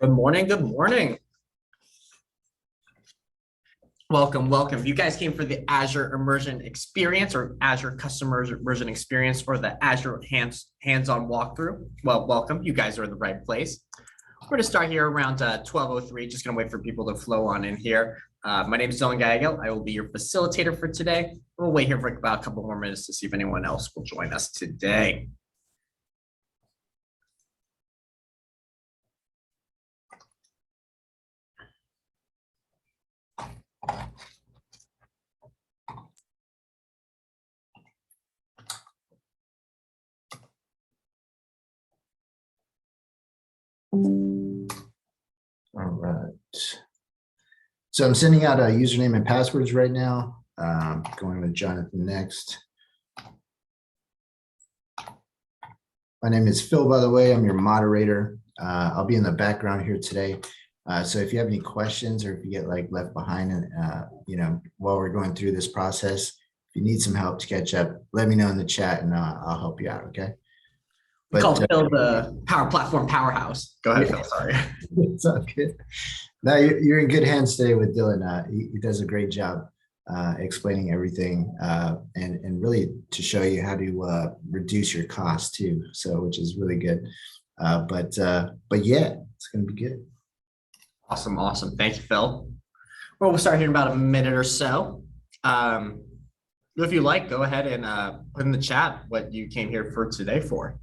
Good morning. Good morning. Welcome, welcome. You guys came for the Azure Immersion Experience or Azure Customer Immersion Experience or the Azure hands-on walkthrough. Well, welcome. You guys are in the right place. We're going to start here around 12:03. Just going to wait for people to flow on in here. My name is Dylan Gaggel. I will be your facilitator for today. We'll wait here for about a couple more minutes to see if anyone else will join us today. All right. So I'm sending out a username and passwords right now. Going with Jonathan next. My name is Phil, by the way. I'm your moderator. I'll be in the background here today. So if you have any questions or if you get left behind and while we're going through this process, if you need some help to catch up, let me know in the chat and I'll help you out. Okay. We call Phil the Power Platform Powerhouse. Go ahead, Phil. Sorry. It's all good. Now you're in good hands today with Dylan. He does a great job explaining everything and really to show you how to reduce your costs too. So which is really good. But yeah, it's going to be good. Awesome, awesome. Thank you, Phil. Well, we'll start here in about a minute or so. If you like, go ahead and put in the chat what you came here for today for.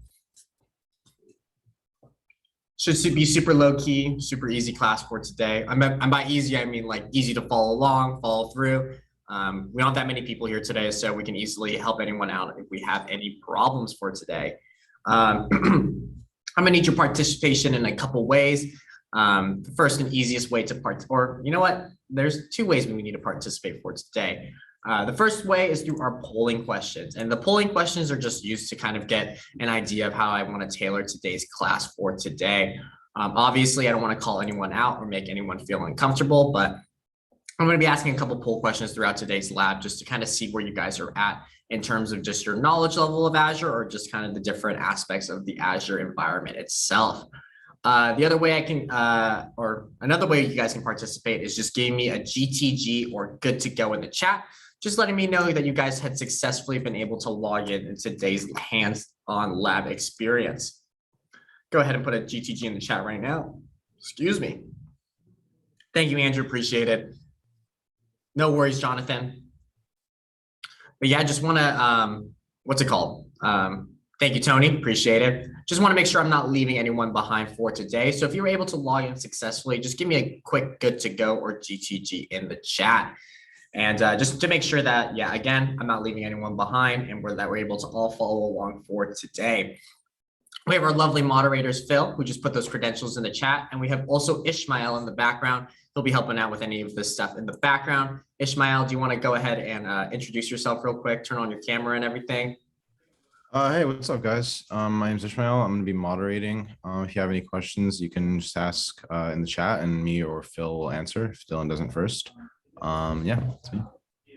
Should be super low key, super easy class for today. And by easy, I mean like easy to follow along, follow through. We don't have that many people here today, so we can easily help anyone out if we have any problems for today. I'm gonna need your participation in a couple ways. The first and easiest way to or you know what? There's two ways we need to participate for today. The first way is through our polling questions, and the polling questions are just used to kind of get an idea of how I want to tailor today's class for today. Obviously, I don't want to call anyone out or make anyone feel uncomfortable, but I'm going to be asking a couple poll questions throughout today's lab just to kind of see where you guys are at in terms of just your knowledge level of Azure or just kind of the different aspects of the Azure environment itself. The other way I can, or another way you guys can participate is just giving me a GTG or good to go in the chat. Just letting me know that you guys had successfully been able to log in today's hands-on lab experience. Go ahead and put a GTG in the chat right now. Excuse me. Thank you, Andrew. Appreciate it. No worries, Jonathan. But yeah, I just want to, what's it called? Thank you, Tony. Appreciate it. Just want to make sure I'm not leaving anyone behind for today. So if you were able to log in successfully, just give me a quick good to go or GTG in the chat. And just to make sure that, yeah, again, I'm not leaving anyone behind and we're able to all follow along for today. We have our lovely moderators, Phil, who just put those credentials in the chat. And we have also Ishmael in the background. He'll be helping out with any of this stuff in the background. Ishmael, do you want to go ahead and introduce yourself real quick, turn on your camera and everything? Hey, what's up, guys? My name is Ishmael. I'm going to be moderating. If you have any questions, you can just ask in the chat and me or Phil will answer if Dylan doesn't first. Yeah, that's me.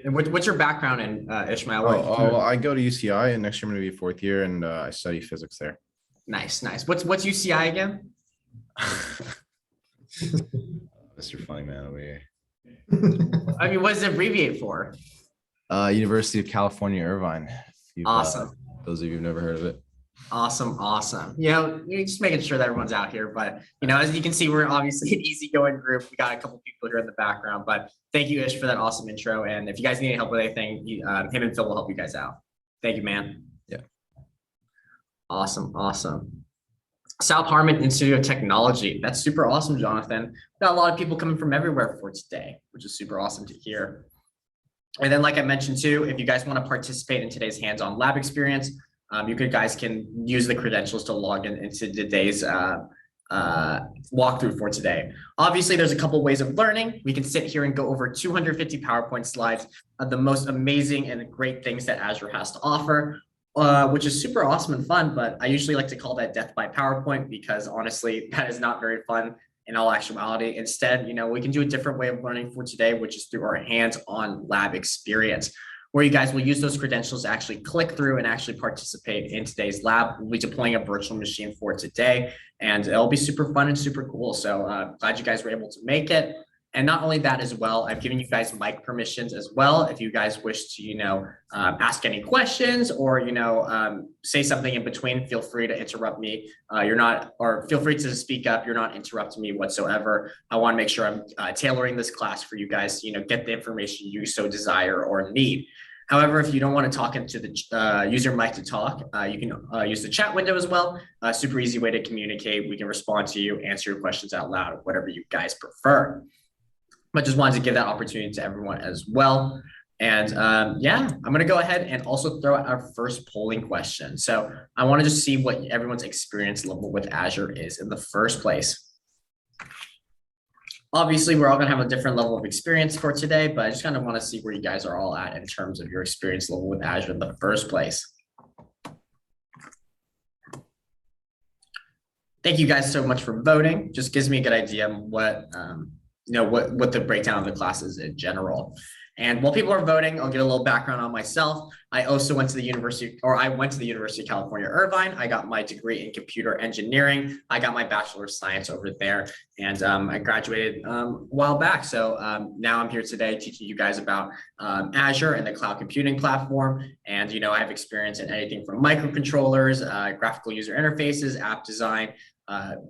And what's your background in, Ishmael? Well, I go to UCI and next year I'm going to be fourth year and I study physics there. Nice, nice. What's UCI again? Mr. Funny Man over here. I mean, what does it abbreviate for? University of California, Irvine. Awesome. Those of you who've never heard of it. Awesome, awesome. You're just making sure that everyone's out here. But as you can see, we're obviously an easygoing group. We got a couple people here in the background. But thank you, Ish, for that awesome intro. And if you guys need any help with anything, him and Phil will help you guys out. Thank you, man. Yeah. Awesome, awesome. South Harmon Institute of Technology. That's super awesome, Jonathan. Got a lot of people coming from everywhere for today, which is super awesome to hear. And then, like I mentioned too, if you guys want to participate in today's hands-on lab experience, you guys can use the credentials to log in into today's walkthrough for today. Obviously, there's a couple ways of learning. We can sit here and go over 250 PowerPoint slides of the most amazing and great things that Azure has to offer, which is super awesome and fun. But I usually like to call that death by PowerPoint because honestly, that is not very fun in all actuality. Instead, we can do a different way of learning for today, which is through our hands-on lab experience. where you guys will use those credentials to actually click through and actually participate in today's lab. We'll be deploying a virtual machine for today, and it'll be super fun and super cool. So glad you guys were able to make it. And not only that as well, I've given you guys mic permissions as well. If you guys wish to, ask any questions or, say something in between, feel free to interrupt me. Feel free to speak up. You're not interrupting me whatsoever. I want to make sure I'm tailoring this class for you guys to, get the information you so desire or need. However, if you don't want to talk into the use your mic to talk, you can use the chat window as well. Super easy way to communicate. We can respond to you, answer your questions out loud, whatever you guys prefer. But just wanted to give that opportunity to everyone as well. And I'm going to go ahead and also throw out our first polling question. So I want to just see what everyone's experience level with Azure is in the first place. Obviously, we're all going to have a different level of experience for today, but I just kind of want to see where you guys are all at in terms of your experience level with Azure in the first place. Thank you guys so much for voting. Just gives me a good idea of what the breakdown of the class is in general. And while people are voting, I'll get a little background on myself. I went to the University of California, Irvine. I got my degree in computer engineering. I got my Bachelor of Science over there, and I graduated a while back. So now I'm here today teaching you guys about Azure and the cloud computing platform. And, I have experience in anything from microcontrollers, graphical user interfaces, app design,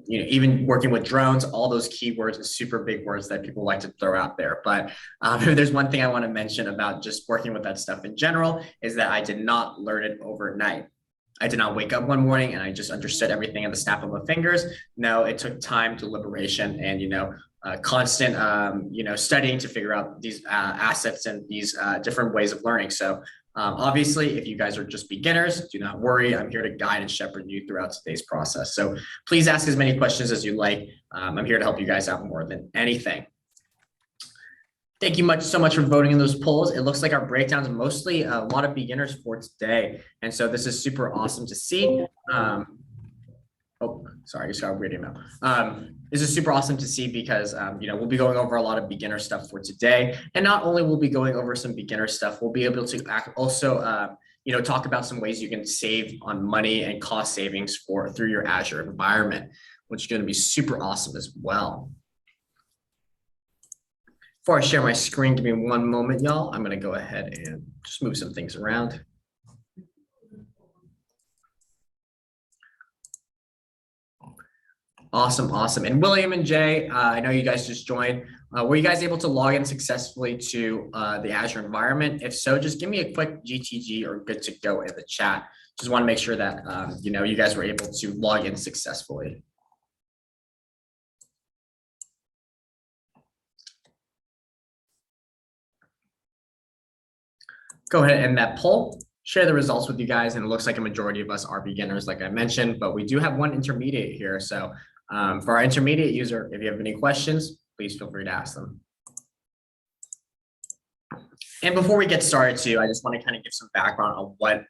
even working with drones, all those keywords and super big words that people like to throw out there. But if there's one thing I want to mention about just working with that stuff in general is that I did not learn it overnight. I did not wake up one morning and I just understood everything in the snap of my fingers. No, it took time, deliberation, and, constant, studying to figure out these assets and these different ways of learning. So obviously, if you guys are just beginners, do not worry. I'm here to guide and shepherd you throughout today's process. So please ask as many questions as you like. I'm here to help you guys out more than anything. Thank you so much for voting in those polls. It looks like our breakdowns are mostly a lot of beginners for today. And so this is super awesome to see. Sorry, I just got a weird email. This is super awesome to see because, we'll be going over a lot of beginner stuff for today. And not only will we be going over some beginner stuff, we'll be able to also, talk about some ways you can save on money and cost savings through your Azure environment, which is going to be super awesome as well. Before I share my screen, give me one moment, y'all. I'm going to go ahead and just move some things around. Awesome. And William and Jay, I know you guys just joined. Were you guys able to log in successfully to the Azure environment? If so, just give me a quick GTG or good to go in the chat. Just want to make sure that, you guys were able to log in successfully. Go ahead and end that poll. Share the results with you guys, and it looks like a majority of us are beginners, like I mentioned, but we do have one intermediate here. So for our intermediate user, if you have any questions, please feel free to ask them. And before we get started too, I just want to kind of give some background on what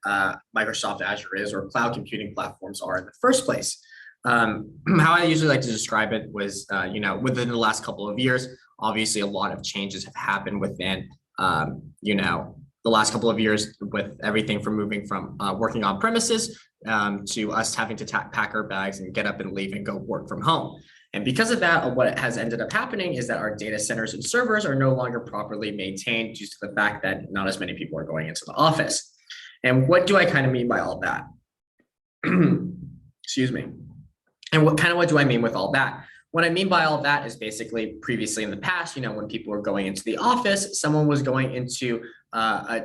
Microsoft Azure is, or cloud computing platforms are in the first place. How I usually like to describe it was, within the last couple of years, obviously a lot of changes have happened within, the last couple of years, with everything from moving from working on premises to us having to pack our bags and get up and leave and go work from home. And because of that, what has ended up happening is that our data centers and servers are no longer properly maintained due to the fact that not as many people are going into the office. And what do I kind of mean by all that? Excuse me. And what do I mean with all that? What I mean by all that is basically previously in the past, when people were going into the office, someone was going into a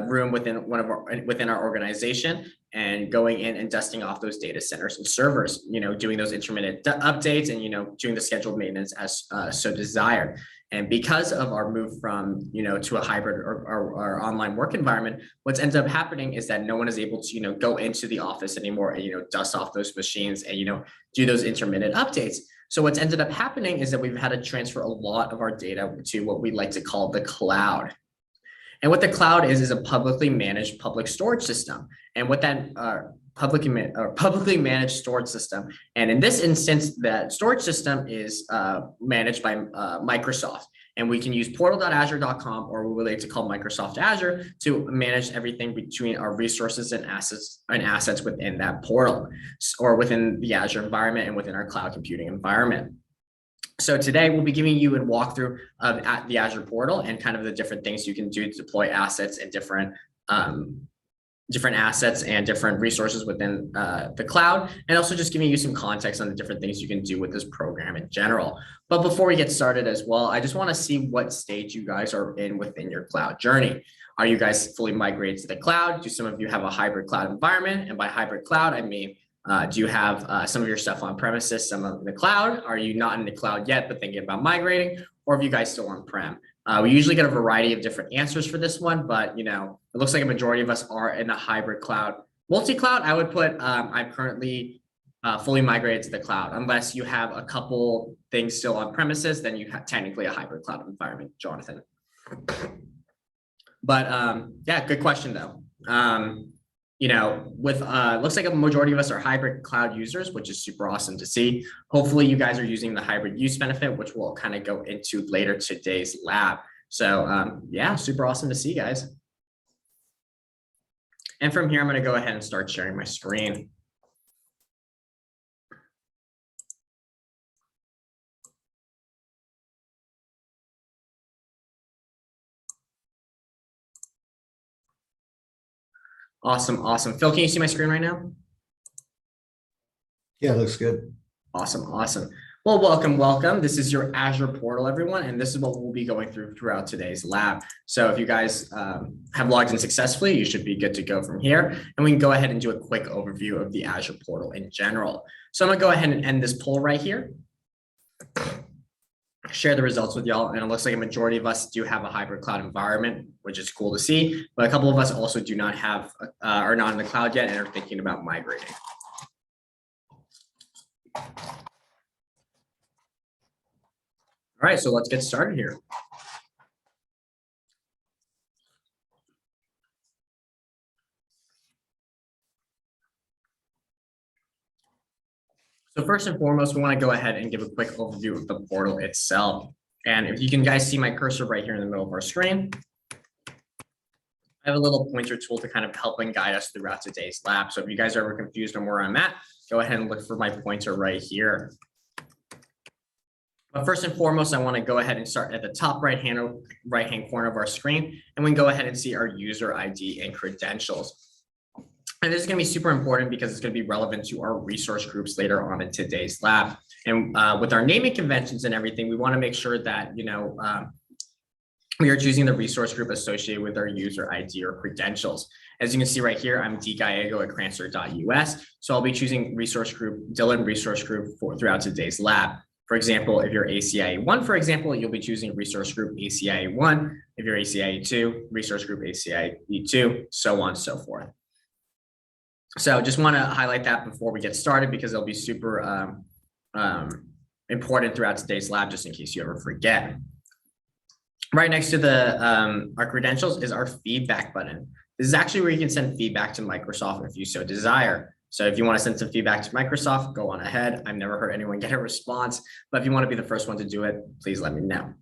room within our organization and going in and dusting off those data centers and servers, doing those intermittent updates and, doing the scheduled maintenance as so desired. And because of our move from, to a hybrid or online work environment, what's ended up happening is that no one is able to, go into the office anymore and, dust off those machines and, do those intermittent updates. So what's ended up happening is that we've had to transfer a lot of our data to what we like to call the cloud. And what the cloud is a publicly managed public storage system. And what that publicly managed storage system. And in this instance, that storage system is managed by Microsoft. And we can use portal.azure.com, or we like to call Microsoft Azure, to manage everything between our resources and assets within that portal, or within the Azure environment and within our cloud computing environment. So today we'll be giving you a walkthrough of at the Azure portal and kind of the different things you can do to deploy assets and different assets and different resources within the cloud, and also just giving you some context on the different things you can do with this program in general. But before we get started as well, I just want to see what stage you guys are in within your cloud journey. Are you guys fully migrated to the cloud? Do some of you have a hybrid cloud environment? And by hybrid cloud, I mean, do you have some of your stuff on premises, some of the cloud? Are you not in the cloud yet, but thinking about migrating? Or have you guys still on-prem? We usually get a variety of different answers for this one, but it looks like a majority of us are in a hybrid cloud. Multi-cloud, I would put, I'm currently fully migrated to the cloud. Unless you have a couple things still on premises, then you have technically a hybrid cloud environment, Jonathan. But yeah, good question though. Looks like a majority of us are hybrid cloud users, which is super awesome to see. Hopefully you guys are using the hybrid use benefit, which we'll kind of go into later today's lab. So yeah, super awesome to see, guys. And from here, I'm going to go ahead and start sharing my screen. Awesome, awesome. Phil, can you see my screen right now? Yeah, looks good. Awesome, awesome. Well, welcome. This is your Azure portal, everyone, and this is what we'll be going through throughout today's lab. So if you guys have logged in successfully, you should be good to go from here. And we can go ahead and do a quick overview of the Azure portal in general. So I'm gonna go ahead and end this poll right here. Share the results with y'all, and it looks like a majority of us do have a hybrid cloud environment, which is cool to see, but a couple of us also do not have are not in the cloud yet and are thinking about migrating. All right, so let's get started here. So first and foremost, we want to go ahead and give a quick overview of the portal itself. And if you can guys see my cursor right here in the middle of our screen, I have a little pointer tool to kind of help and guide us throughout today's lab. So if you guys are ever confused on where I'm at, go ahead and look for my pointer right here. But first and foremost, I want to go ahead and start at the top right-hand corner of our screen, and we can go ahead and see our user ID and credentials. And this is going to be super important because it's going to be relevant to our resource groups later on in today's lab. And with our naming conventions and everything, we want to make sure that, we are choosing the resource group associated with our user ID or credentials. As you can see right here, I'm dgallego@crancer.us. So I'll be choosing resource group, Dylan resource group throughout today's lab. For example, if you're ACIA1, for example, you'll be choosing resource group ACIA1. If you're ACIA2, resource group ACIA2, so on and so forth. So just want to highlight that before we get started because it'll be super important throughout today's lab, just in case you ever forget. Right next to the our credentials is our feedback button. This is actually where you can send feedback to Microsoft if you so desire. So if you want to send some feedback to Microsoft, go on ahead. I've never heard anyone get a response, but if you want to be the first one to do it, please let me know.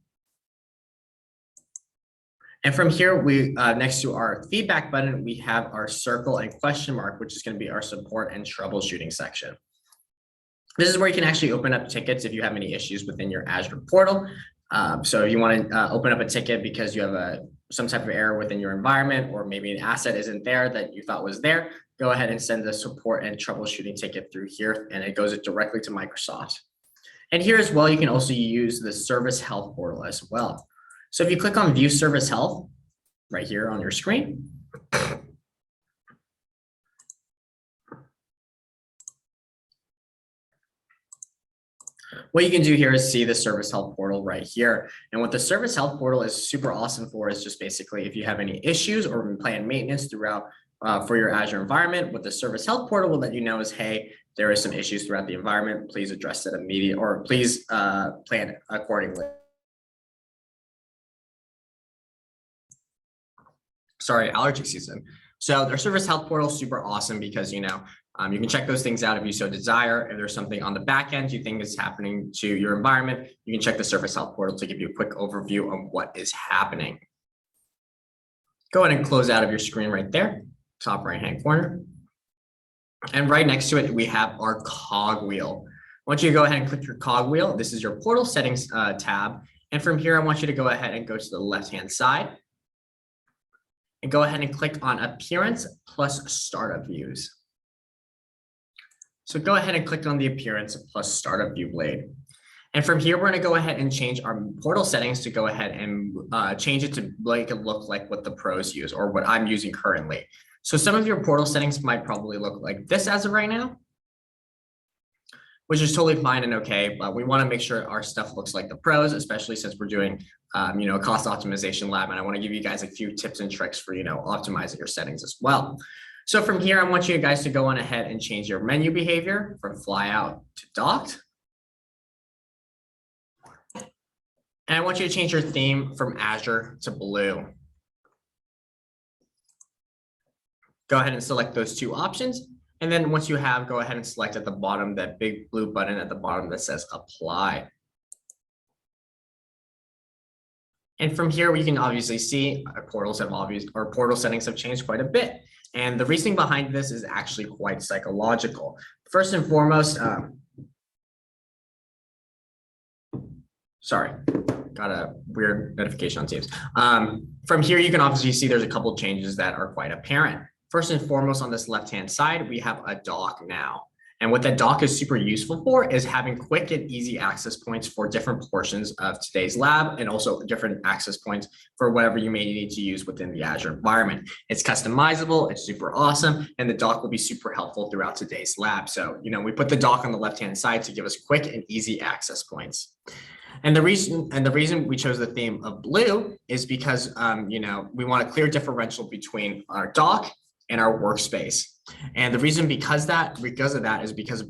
And from here, we next to our feedback button, we have our circle and question mark, which is going to be our support and troubleshooting section. This is where you can actually open up tickets if you have any issues within your Azure portal. So if you want to open up a ticket because you have some type of error within your environment, or maybe an asset isn't there that you thought was there, go ahead and send the support and troubleshooting ticket through here, and it goes directly to Microsoft. And here as well, you can also use the service health portal as well. So if you click on view service health right here on your screen, what you can do here is see the service health portal right here. And what the service health portal is super awesome for is just basically if you have any issues or planned maintenance throughout for your Azure environment, what the service health portal will let you know is, hey, there is some issues throughout the environment. Please address it immediately, or please plan accordingly. Sorry, allergy season. So our service health portal is super awesome because, you can check those things out if you so desire. If there's something on the back end you think is happening to your environment, you can check the service health portal to give you a quick overview of what is happening. Go ahead and close out of your screen right there, top right-hand corner. And right next to it, we have our cogwheel. I want you to go ahead and click your cogwheel. This is your portal settings tab. And from here, I want you to go ahead and go to the left-hand side and go ahead and click on Appearance plus Startup Views. So go ahead and click on the Appearance plus Startup View blade. And from here, we're going to go ahead and change our portal settings to go ahead and change it to make it look like what the pros use or what I'm using currently. So some of your portal settings might probably look like this as of right now, which is totally fine and okay, but we want to make sure our stuff looks like the pros, especially since we're doing, a cost optimization lab. And I want to give you guys a few tips and tricks for, optimizing your settings as well. So from here, I want you guys to go on ahead and change your menu behavior from flyout to docked. And I want you to change your theme from Azure to blue. Go ahead and select those two options. And then once you have, go ahead and select at the bottom that big blue button at the bottom that says apply. And from here, we can obviously see our portal settings have changed quite a bit. And the reasoning behind this is actually quite psychological. First and foremost, sorry, got a weird notification on Teams. From here, you can obviously see there's a couple of changes that are quite apparent. First and foremost, on this left-hand side, we have a dock now. And what that dock is super useful for is having quick and easy access points for different portions of today's lab and also different access points for whatever you may need to use within the Azure environment. It's customizable, it's super awesome, and the dock will be super helpful throughout today's lab. So, we put the dock on the left-hand side to give us quick and easy access points. And the reason we chose the theme of blue is because, we want a clear differential between our dock and our workspace. And the reason because of that is because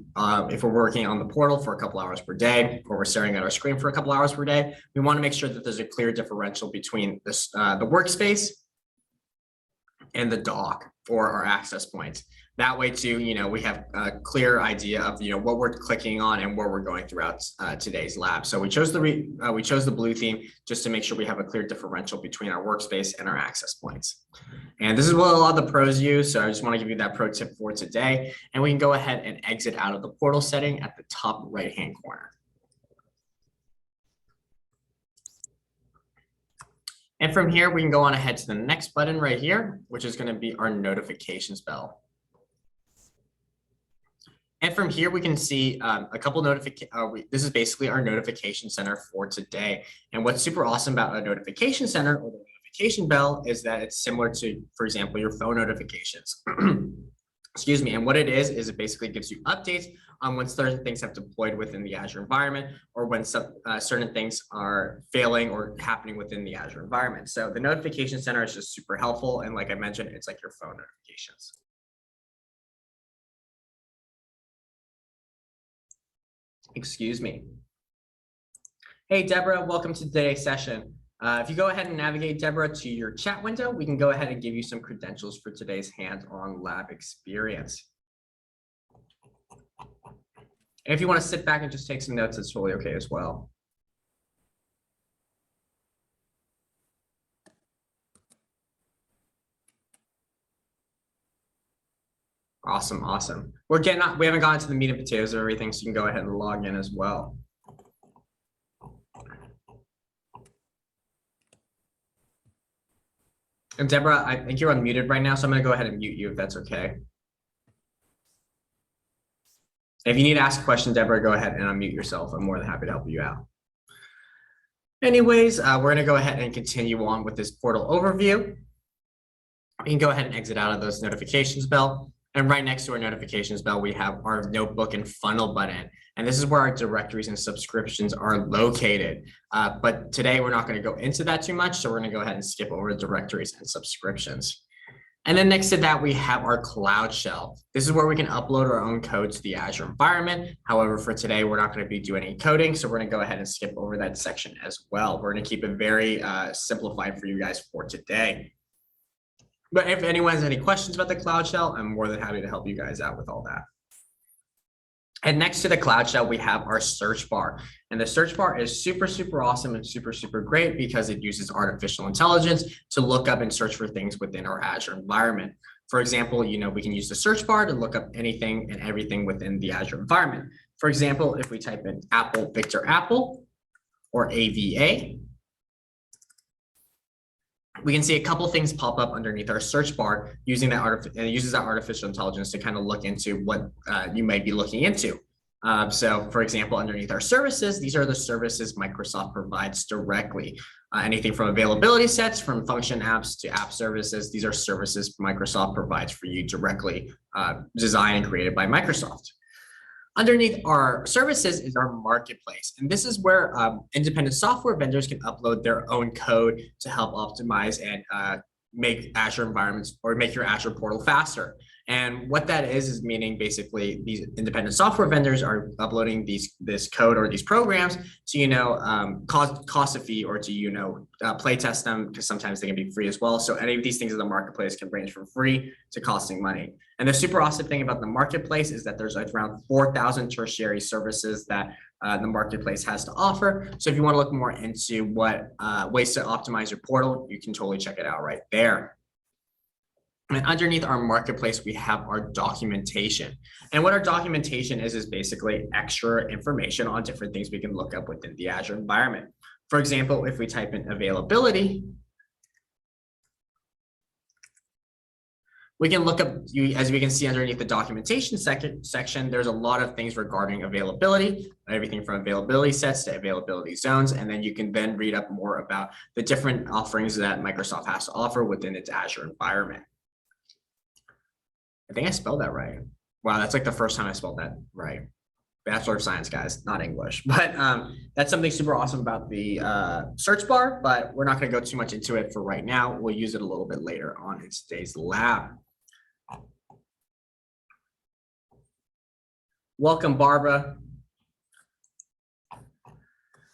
if we're working on the portal for a couple hours per day, or we're staring at our screen for a couple hours per day, we want to make sure that there's a clear differential between this, the workspace and the dock for our access points. That way too, we have a clear idea of, what we're clicking on and where we're going throughout today's lab. So we chose the blue theme just to make sure we have a clear differential between our workspace and our access points. And this is what a lot of the pros use. So I just want to give you that pro tip for today. And we can go ahead and exit out of the portal setting at the top right-hand corner. And from here, we can go on ahead to the next button right here, which is going to be our notifications bell. And from here, we can see a couple notifications. This is basically our notification center for today. And what's super awesome about a notification center or the notification bell is that it's similar to, for example, your phone notifications. Excuse me. And what it is it basically gives you updates on when certain things have deployed within the Azure environment or when certain things are failing or happening within the Azure environment. So the notification center is just super helpful. And like I mentioned, it's like your phone notifications. Excuse me. Hey, Deborah, welcome to today's session. If you go ahead and navigate, Deborah, to your chat window, we can go ahead and give you some credentials for today's hands-on lab experience. And if you want to sit back and just take some notes, it's totally okay as well. Awesome, awesome. We haven't gotten to the meat and potatoes of everything, so you can go ahead and log in as well. And Deborah, I think you're unmuted right now, so I'm going to go ahead and mute you if that's okay. If you need to ask a question, Deborah, go ahead and unmute yourself. I'm more than happy to help you out. Anyways, we're going to go ahead and continue on with this portal overview. You can go ahead and exit out of those notifications bell. And right next to our notifications bell, we have our notebook and funnel button. And this is where our directories and subscriptions are located. But today we're not going to go into that too much. So we're going to go ahead and skip over the directories and subscriptions. And then next to that, we have our Cloud Shell. This is where we can upload our own code to the Azure environment. However, for today, we're not going to be doing any coding. So we're going to go ahead and skip over that section as well. We're going to keep it very simplified for you guys for today. But if anyone has any questions about the Cloud Shell, I'm more than happy to help you guys out with all that. And next to the Cloud Shell, we have our search bar. And the search bar is super, super awesome and super, super great because it uses artificial intelligence to look up and search for things within our Azure environment. For example, we can use the search bar to look up anything and everything within the Azure environment. For example, if we type in Apple, Victor, Apple, or AVA, we can see a couple things pop up underneath our search bar using that and it uses that artificial intelligence to kind of look into what you might be looking into. So for example, underneath our services, these are the services Microsoft provides directly. Anything from availability sets, from function apps to app services, these are services Microsoft provides for you directly, designed and created by Microsoft. Underneath our services is our marketplace. And this is where independent software vendors can upload their own code to help optimize and make Azure environments or make your Azure portal faster. And what that is meaning basically these independent software vendors are uploading this code or these programs to, cost a fee or to, play test them because sometimes they can be free as well. So any of these things in the marketplace can range from free to costing money. And the super awesome thing about the marketplace is that there's around 4,000 tertiary services that the marketplace has to offer. So if you want to look more into what ways to optimize your portal, you can totally check it out right there. And underneath our marketplace, we have our documentation. And what our documentation is basically extra information on different things we can look up within the Azure environment. For example, if we type in availability, we can look up, as we can see underneath the documentation section, there's a lot of things regarding availability, everything from availability sets to availability zones. And then you can then read up more about the different offerings that Microsoft has to offer within its Azure environment. I think I spelled that right. Wow, that's like the first time I spelled that right. Bachelor of Science, guys, not English. But that's something super awesome about the search bar, but we're not going to go too much into it for right now. We'll use it a little bit later on in today's lab. Welcome, Barbara.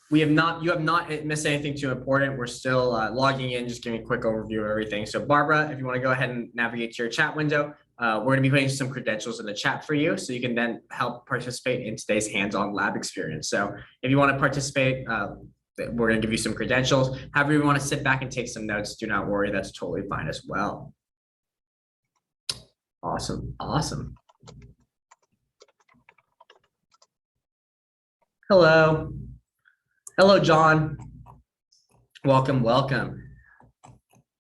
You have not missed anything too important. We're still logging in, just giving a quick overview of everything. So Barbara, if you want to go ahead and navigate to your chat window, we're going to be putting some credentials in the chat for you so you can then help participate in today's hands-on lab experience. So if you want to participate, we're going to give you some credentials. However, you want to sit back and take some notes, do not worry. That's totally fine as well. Awesome. Awesome. Hello. Hello, John. Welcome, welcome.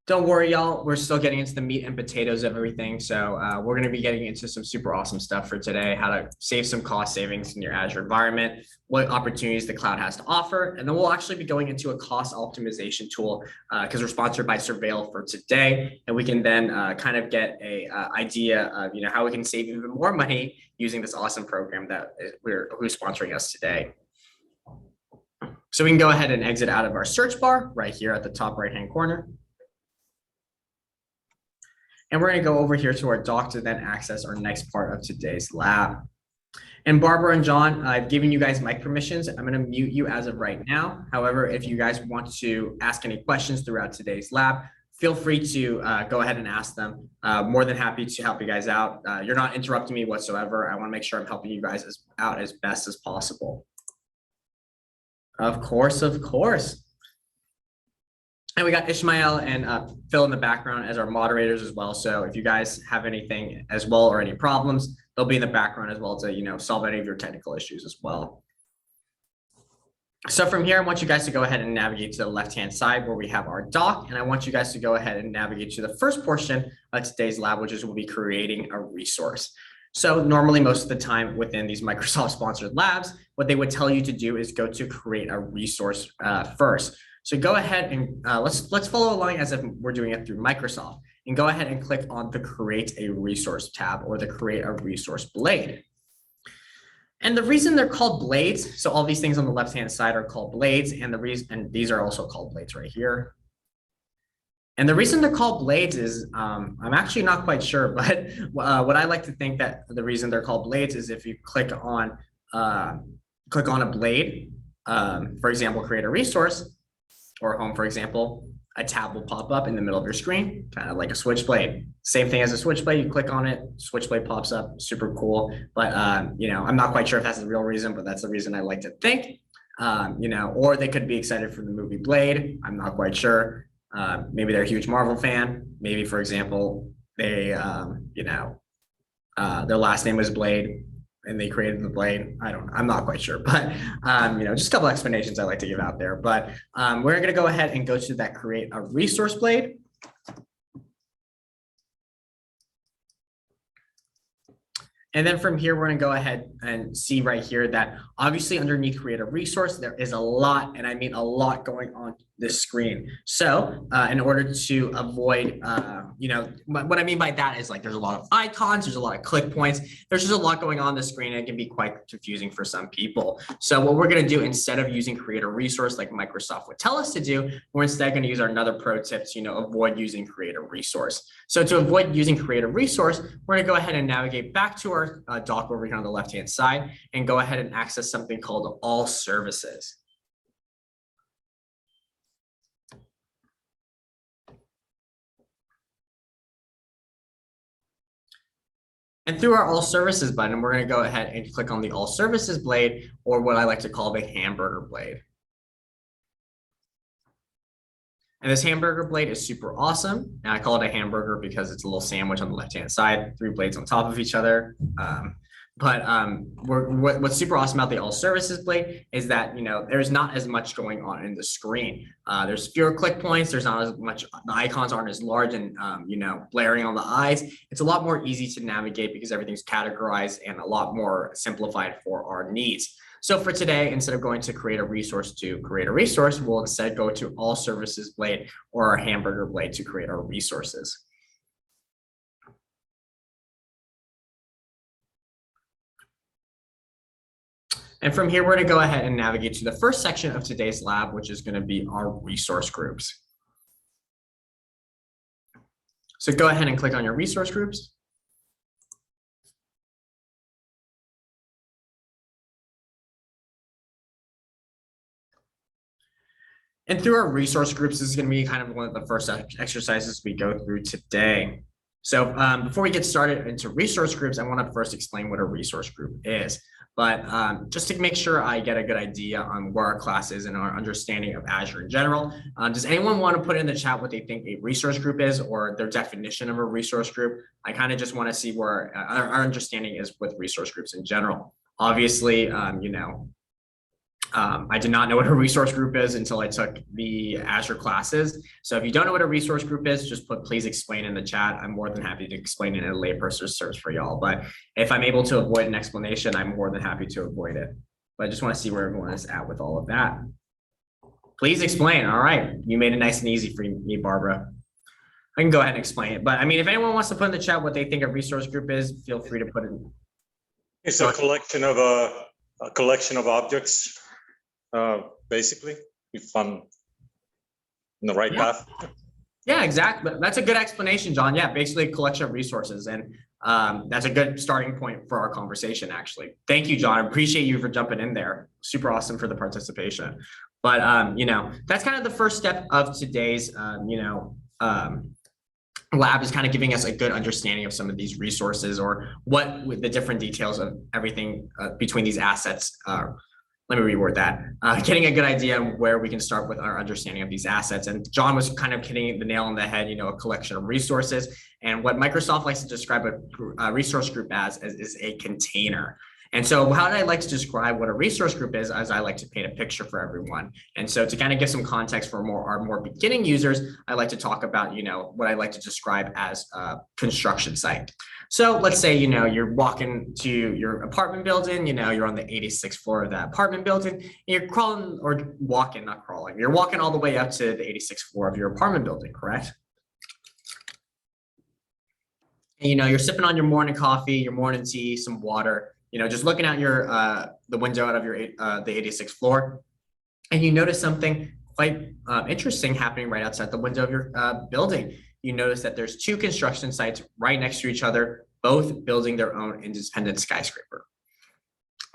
Don't worry, y'all. We're still getting into the meat and potatoes of everything. So we're going to be getting into some super awesome stuff for today, how to save some cost savings in your Azure environment, what opportunities the cloud has to offer. And then we'll actually be going into a cost optimization tool because we're sponsored by Surveil for today. And we can then kind of get a idea of how we can save even more money using this awesome program that who's sponsoring us today. So we can go ahead and exit out of our search bar right here at the top right-hand corner. And we're going to go over here to our doc to then access our next part of today's lab. And Barbara and John, I've given you guys mic permissions. I'm going to mute you as of right now. However, if you guys want to ask any questions throughout today's lab, feel free to go ahead and ask them. More than happy to help you guys out. You're not interrupting me whatsoever. I want to make sure I'm helping you guys out as best as possible. Of course, of course. And we got Ishmael and Phil in the background as our moderators as well. So if you guys have anything as well or any problems, they'll be in the background as well to solve any of your technical issues as well. So from here, I want you guys to go ahead and navigate to the left-hand side where we have our doc. And I want you guys to go ahead and navigate to the first portion of today's lab, which is we'll be creating a resource. So normally most of the time within these Microsoft sponsored labs, what they would tell you to do is go to create a resource first. So go ahead and let's follow along as if we're doing it through Microsoft and go ahead and click on the create a resource tab or the create a resource blade. And the reason they're called blades, so all these things on the left-hand side are called blades, and these are also called blades right here. And the reason they're called blades is, I'm actually not quite sure, but what I like to think that the reason they're called blades is if you click on a blade, for example, create a resource or home, for example, a tab will pop up in the middle of your screen, kind of like a switchblade. Same thing as a switchblade. You click on it, switchblade pops up, super cool. But I'm not quite sure if that's the real reason, but that's the reason I like to think. Or they could be excited for the movie Blade. I'm not quite sure. Maybe they're a huge Marvel fan. Maybe, for example, they, their last name was Blade and they created the blade. I'm not quite sure, but just a couple explanations I like to give out there. But we're going to go ahead and go to that create a resource blade. And then from here, we're going to go ahead and see right here that obviously underneath create a resource, there is a lot, and I mean a lot going on this screen. So in order to avoid, what I mean by that is like there's a lot of icons, there's a lot of click points, there's just a lot going on the screen, and it can be quite confusing for some people. So what we're going to do instead of using create a resource like Microsoft would tell us to do, we're instead going to use our another pro tip to avoid using create a resource. So to avoid using create a resource, we're going to go ahead and navigate back to our dock over here on the left-hand side and go ahead and access something called all services. And through our all services button, we're going to go ahead and click on the all services blade, or what I like to call the hamburger blade. And this hamburger blade is super awesome. And I call it a hamburger because it's a little sandwich on the left-hand side, 3 blades on top of each other. What's super awesome about the all services blade is that, there's not as much going on in the screen. There's fewer click points. There's not as much, the icons aren't as large and, blaring on the eyes. It's a lot more easy to navigate because everything's categorized and a lot more simplified for our needs. So for today, instead of going to create a resource, we'll instead go to all services blade or our hamburger blade to create our resources. And from here, we're going to go ahead and navigate to the first section of today's lab, which is going to be our resource groups. So go ahead and click on your resource groups. And through our resource groups, this is going to be kind of one of the first exercises we go through today. So before we get started into resource groups, I want to first explain what a resource group is. But just to make sure I get a good idea on where our class is and our understanding of Azure in general, does anyone want to put in the chat what they think a resource group is or their definition of a resource group? I kind of just want to see where our understanding is with resource groups in general. Obviously, I did not know what a resource group is until I took the Azure classes. So if you don't know what a resource group is, just put please explain in the chat. I'm more than happy to explain it in a layperson's terms for y'all. But if I'm able to avoid an explanation, I'm more than happy to avoid it. But I just want to see where everyone is at with all of that. Please explain. All right. You made it nice and easy for me, Barbara. I can go ahead and explain it. But I mean, if anyone wants to put in the chat what they think a resource group is, feel free to put it in. It's a collection of objects. Basically, if I'm in the right path. Yeah, exactly. That's a good explanation, John. Yeah, basically a collection of resources. And that's a good starting point for our conversation, actually. Thank you, John. I appreciate you for jumping in there. Super awesome for the participation. But, that's kind of the first step of today's, lab is kind of giving us a good understanding of some of these resources or what the different details of everything between these assets are. Let me reword that. Getting a good idea of where we can start with our understanding of these assets. And John was kind of hitting the nail on the head, a collection of resources. And what Microsoft likes to describe a resource group as is a container. And so how I like to describe what a resource group is I like to paint a picture for everyone. And so to kind of give some context for our more beginning users, I like to talk about, what I like to describe as a construction site. So let's say, you're walking to your apartment building, you're on the 86th floor of that apartment building, and you're crawling or walking, not crawling. You're walking all the way up to the 86th floor of your apartment building, correct? And, you're sipping on your morning coffee, your morning tea, some water, just looking out the window out of your the 86th floor, and you notice something quite interesting happening right outside the window of your building. You notice that there's 2 construction sites right next to each other, both building their own independent skyscraper.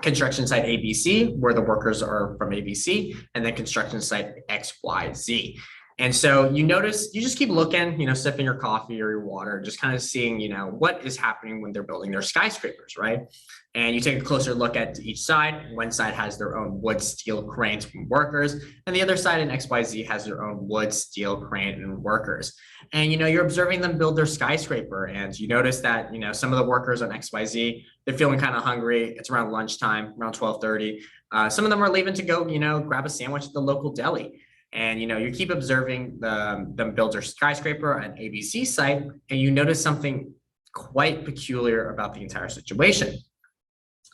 Construction site ABC, where the workers are from ABC, and then construction site XYZ. And so you notice, you just keep looking, sipping your coffee or your water, just kind of seeing, what is happening when they're building their skyscrapers, right? And you take a closer look at each side. One side has their own wood, steel cranes from workers, and the other side in XYZ has their own wood, steel crane and workers. And, you're observing them build their skyscraper, and you notice that, some of the workers on XYZ, they're feeling kind of hungry. It's around lunchtime, around 12:30. Some of them are leaving to go, grab a sandwich at the local deli. And you keep observing them build their skyscraper at ABC site, and you notice something quite peculiar about the entire situation.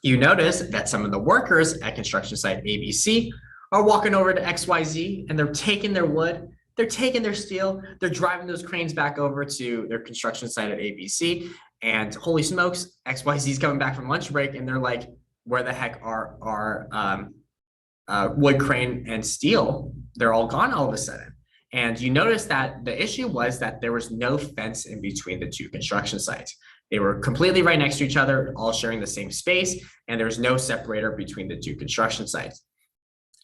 You notice that some of the workers at construction site ABC are walking over to XYZ, and they're taking their wood, they're taking their steel, they're driving those cranes back over to their construction site at ABC. And holy smokes, XYZ is coming back from lunch break, and they're like, where the heck are our wood crane and steel? They're all gone all of a sudden. And you notice that the issue was that there was no fence in between the two construction sites. They were completely right next to each other, all sharing the same space, and there's no separator between the two construction sites.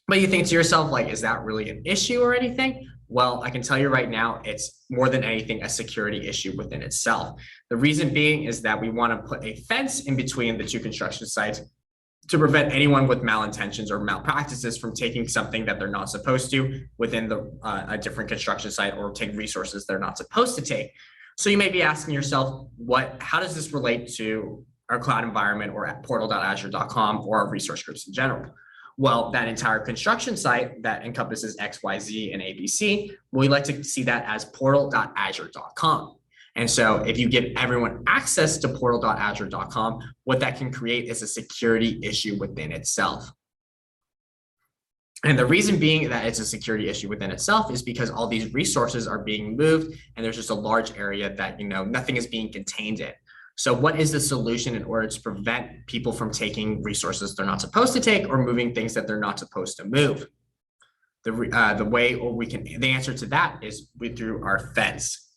But you think to yourself, like, is that really an issue or anything? Well, I can tell you right now, it's more than anything a security issue within itself. The reason being is that we want to put a fence in between the two construction sites to prevent anyone with malintentions or malpractices from taking something that they're not supposed to within a different construction site, or take resources they're not supposed to take. So you may be asking yourself, how does this relate to our cloud environment or at portal.azure.com or our resource groups in general? Well, that entire construction site that encompasses XYZ and ABC, we like to see that as portal.azure.com. And so if you give everyone access to portal.azure.com, what that can create is a security issue within itself. And the reason being that it's a security issue within itself is because all these resources are being moved, and there's just a large area that, nothing is being contained in. So what is the solution in order to prevent people from taking resources they're not supposed to take, or moving things that they're not supposed to move? The answer to that is through our fence.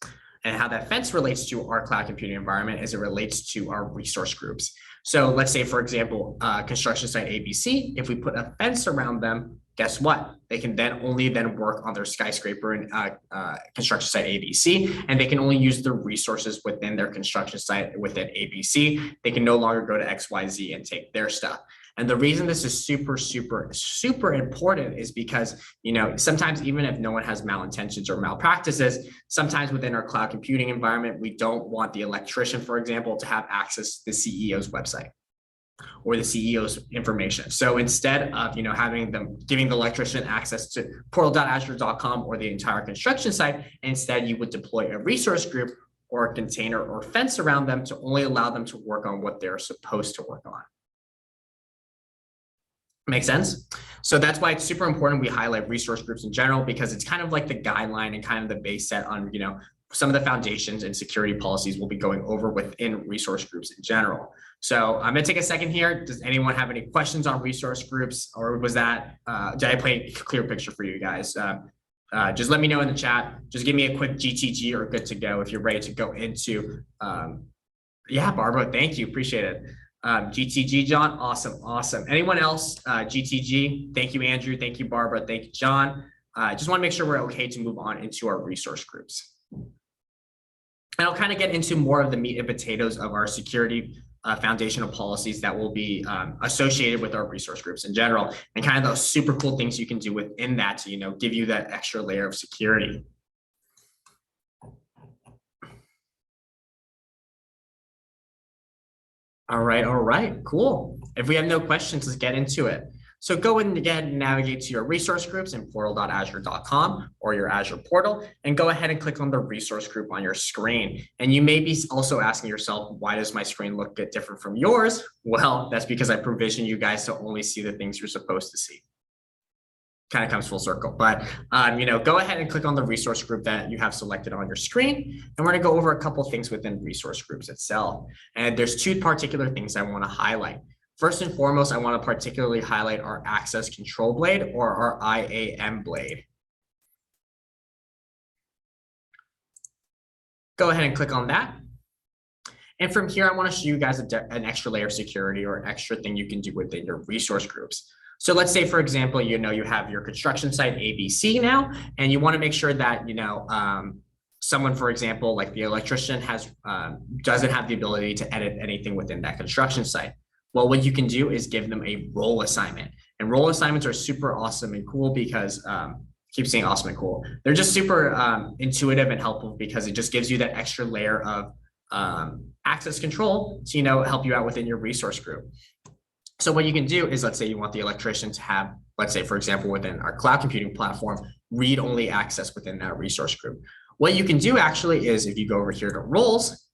And how that fence relates to our cloud computing environment is it relates to our resource groups. So let's say, for example, construction site ABC, if we put a fence around them, guess what? They can only work on their skyscraper and construction site ABC, and they can only use the resources within their construction site within ABC. They can no longer go to XYZ and take their stuff. And the reason this is super, super, super important is because, sometimes even if no one has malintentions or malpractices, sometimes within our cloud computing environment, we don't want the electrician, for example, to have access to the CEO's website or the CEO's information. So instead of, giving the electrician access to portal.azure.com or the entire construction site, instead you would deploy a resource group or a container or fence around them to only allow them to work on what they're supposed to work on. Make sense? So that's why it's super important we highlight resource groups in general, because it's kind of like the guideline and kind of the base set on, some of the foundations and security policies we'll be going over within resource groups in general. So I'm going to take a second here. Does anyone have any questions on resource groups, or was that, did I paint a clear picture for you guys? Just let me know in the chat. Just give me a quick GTG or good to go if you're ready to go into, yeah, Barbara, thank you. Appreciate it. GTG, John. Awesome. Anyone else? GTG. Thank you, Andrew. Thank you, Barbara. Thank you, John. Just want to make sure we're okay to move on into our resource groups. And I'll kind of get into more of the meat and potatoes of our security foundational policies that will be associated with our resource groups in general, and kind of those super cool things you can do within that to, give you that extra layer of security. All right, cool. If we have no questions, let's get into it. So go ahead and navigate to your resource groups in portal.azure.com or your Azure portal, and go ahead and click on the resource group on your screen. And you may be also asking yourself, why does my screen look different from yours? Well, that's because I provision you guys to only see the things you're supposed to see. Kind of comes full circle, but go ahead and click on the resource group that you have selected on your screen, and we're going to go over a couple things within resource groups itself. And there's two particular things I want to highlight. First and foremost, I want to particularly highlight our access control blade, or our IAM blade. Go ahead and click on that. And from here, I want to show you guys an extra layer of security or extra thing you can do within your resource groups. So let's say, for example, you have your construction site ABC now, and you want to make sure that, someone, for example, like the electrician doesn't have the ability to edit anything within that construction site. Well, what you can do is give them a role assignment, and role assignments are super awesome and cool because keep saying awesome and cool. They're just super intuitive and helpful because it just gives you that extra layer of access control to, help you out within your resource group. So what you can do is, let's say you want the electrician to have, let's say, for example, within our cloud computing platform, read-only access within that resource group. What you can do actually is, if you go over here to roles,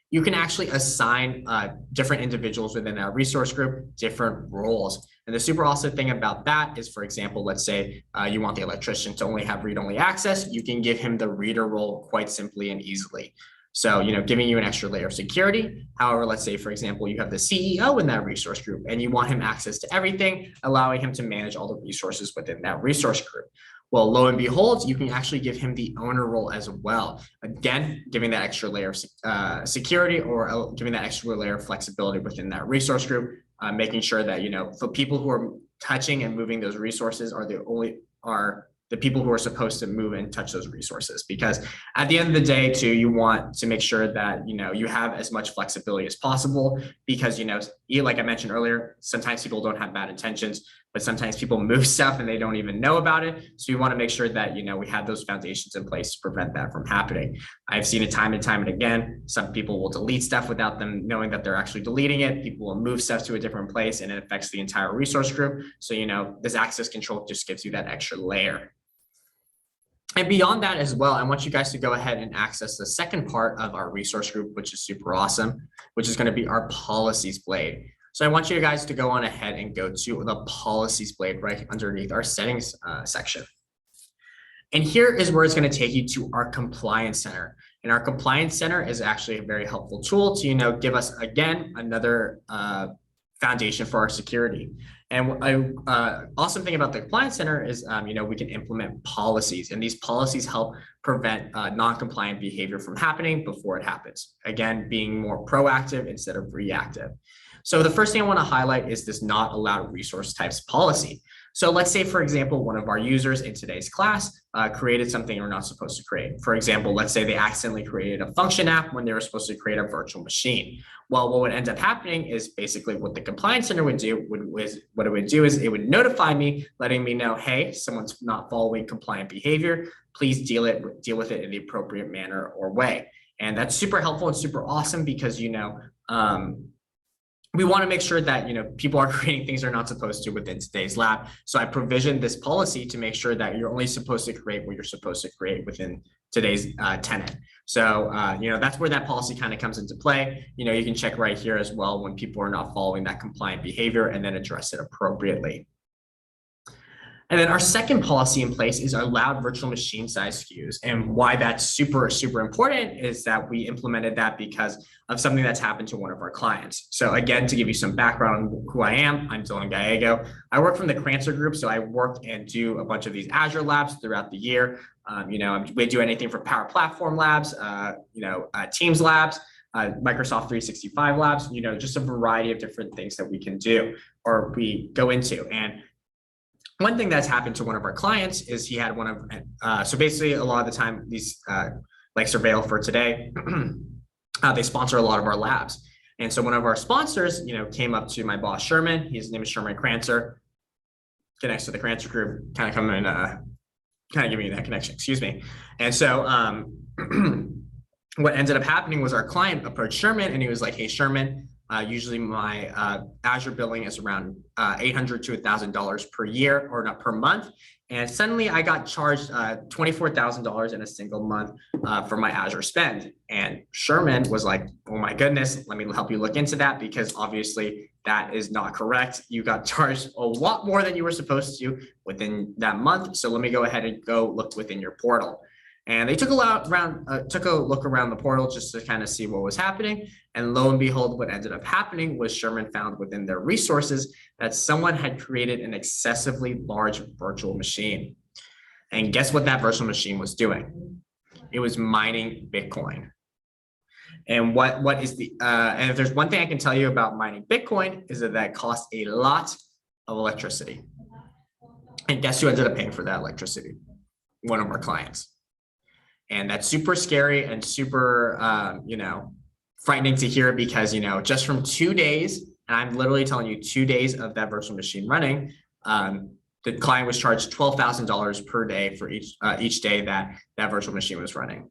you can actually assign different individuals within that resource group different roles. And the super awesome thing about that is, for example, let's say you want the electrician to only have read-only access, you can give him the reader role quite simply and easily. So, giving you an extra layer of security. However, let's say, for example, you have the CEO in that resource group and you want him access to everything, allowing him to manage all the resources within that resource group. Well, lo and behold, you can actually give him the owner role as well. Again, giving that extra layer of security, or giving that extra layer of flexibility within that resource group, making sure that, the people who are touching and moving those resources are the people who are supposed to move and touch those resources. Because at the end of the day, too, you want to make sure that, you have as much flexibility as possible, because, like I mentioned earlier, sometimes people don't have bad intentions, but sometimes people move stuff and they don't even know about it. So you want to make sure that, we have those foundations in place to prevent that from happening. I've seen it time and time and again. Some people will delete stuff without them knowing that they're actually deleting it. People will move stuff to a different place and it affects the entire resource group. So, this access control just gives you that extra layer. And beyond that as well, I want you guys to go ahead and access the second part of our resource group, which is super awesome, which is going to be our policies blade. So I want you guys to go on ahead and go to the policies blade right underneath our settings section. And here is where it's going to take you to our compliance center. And our compliance center is actually a very helpful tool to, give us, again, another foundation for our security. And awesome thing about the compliance center is, we can implement policies, and these policies help prevent non-compliant behavior from happening before it happens. Again, being more proactive instead of reactive. So the first thing I want to highlight is this not allowed resource types policy. So let's say, for example, one of our users in today's class created something they're not supposed to create. For example, let's say they accidentally created a function app when they were supposed to create a virtual machine. Well, what would end up happening is basically what the compliance center would do is it would notify me, letting me know, hey, someone's not following compliant behavior. Please deal with it in the appropriate manner or way. And that's super helpful and super awesome because, we want to make sure that, people are creating things they're not supposed to within today's lab. So I provisioned this policy to make sure that you're only supposed to create what you're supposed to create within today's tenant. So, that's where that policy kind of comes into play. You can check right here as well when people are not following that compliant behavior and then address it appropriately. And then our second policy in place is our allowed virtual machine size SKUs. And why that's super, super important is that we implemented that because of something that's happened to one of our clients. So again, to give you some background on who I am, I'm Dylan Gallego. I work from the Crancer Group. So I work and do a bunch of these Azure labs throughout the year. We do anything from Power Platform labs, Teams labs, Microsoft 365 labs, just a variety of different things that we can do or we go into. And one thing that's happened to one of our clients is he had so basically a lot of the time these like Surveil for today, they sponsor a lot of our labs. And so one of our sponsors, came up to my boss, Sherman. His name is Sherman Crancer, connects to the Crancer Group, kind of giving you that connection, excuse me. And so what ended up happening was our client approached Sherman and he was like, hey, Sherman, usually my Azure billing is around $800 to $1,000 per year or not per month. And suddenly I got charged $24,000 in a single month for my Azure spend. And Sherman was like, oh my goodness, let me help you look into that because obviously that is not correct. You got charged a lot more than you were supposed to within that month. So let me go ahead and go look within your portal. And they took a look around the portal just to kind of see what was happening. And lo and behold, what ended up happening was Sherman found within their resources that someone had created an excessively large virtual machine. And guess what that virtual machine was doing? It was mining Bitcoin. And what is and if there's one thing I can tell you about mining Bitcoin is that costs a lot of electricity. And guess who ended up paying for that electricity? One of our clients. And that's super scary and super, you know, frightening to hear because, you know, just from 2 days, and I'm literally telling you 2 days of that virtual machine running, the client was charged $12,000 per day for each day that that virtual machine was running.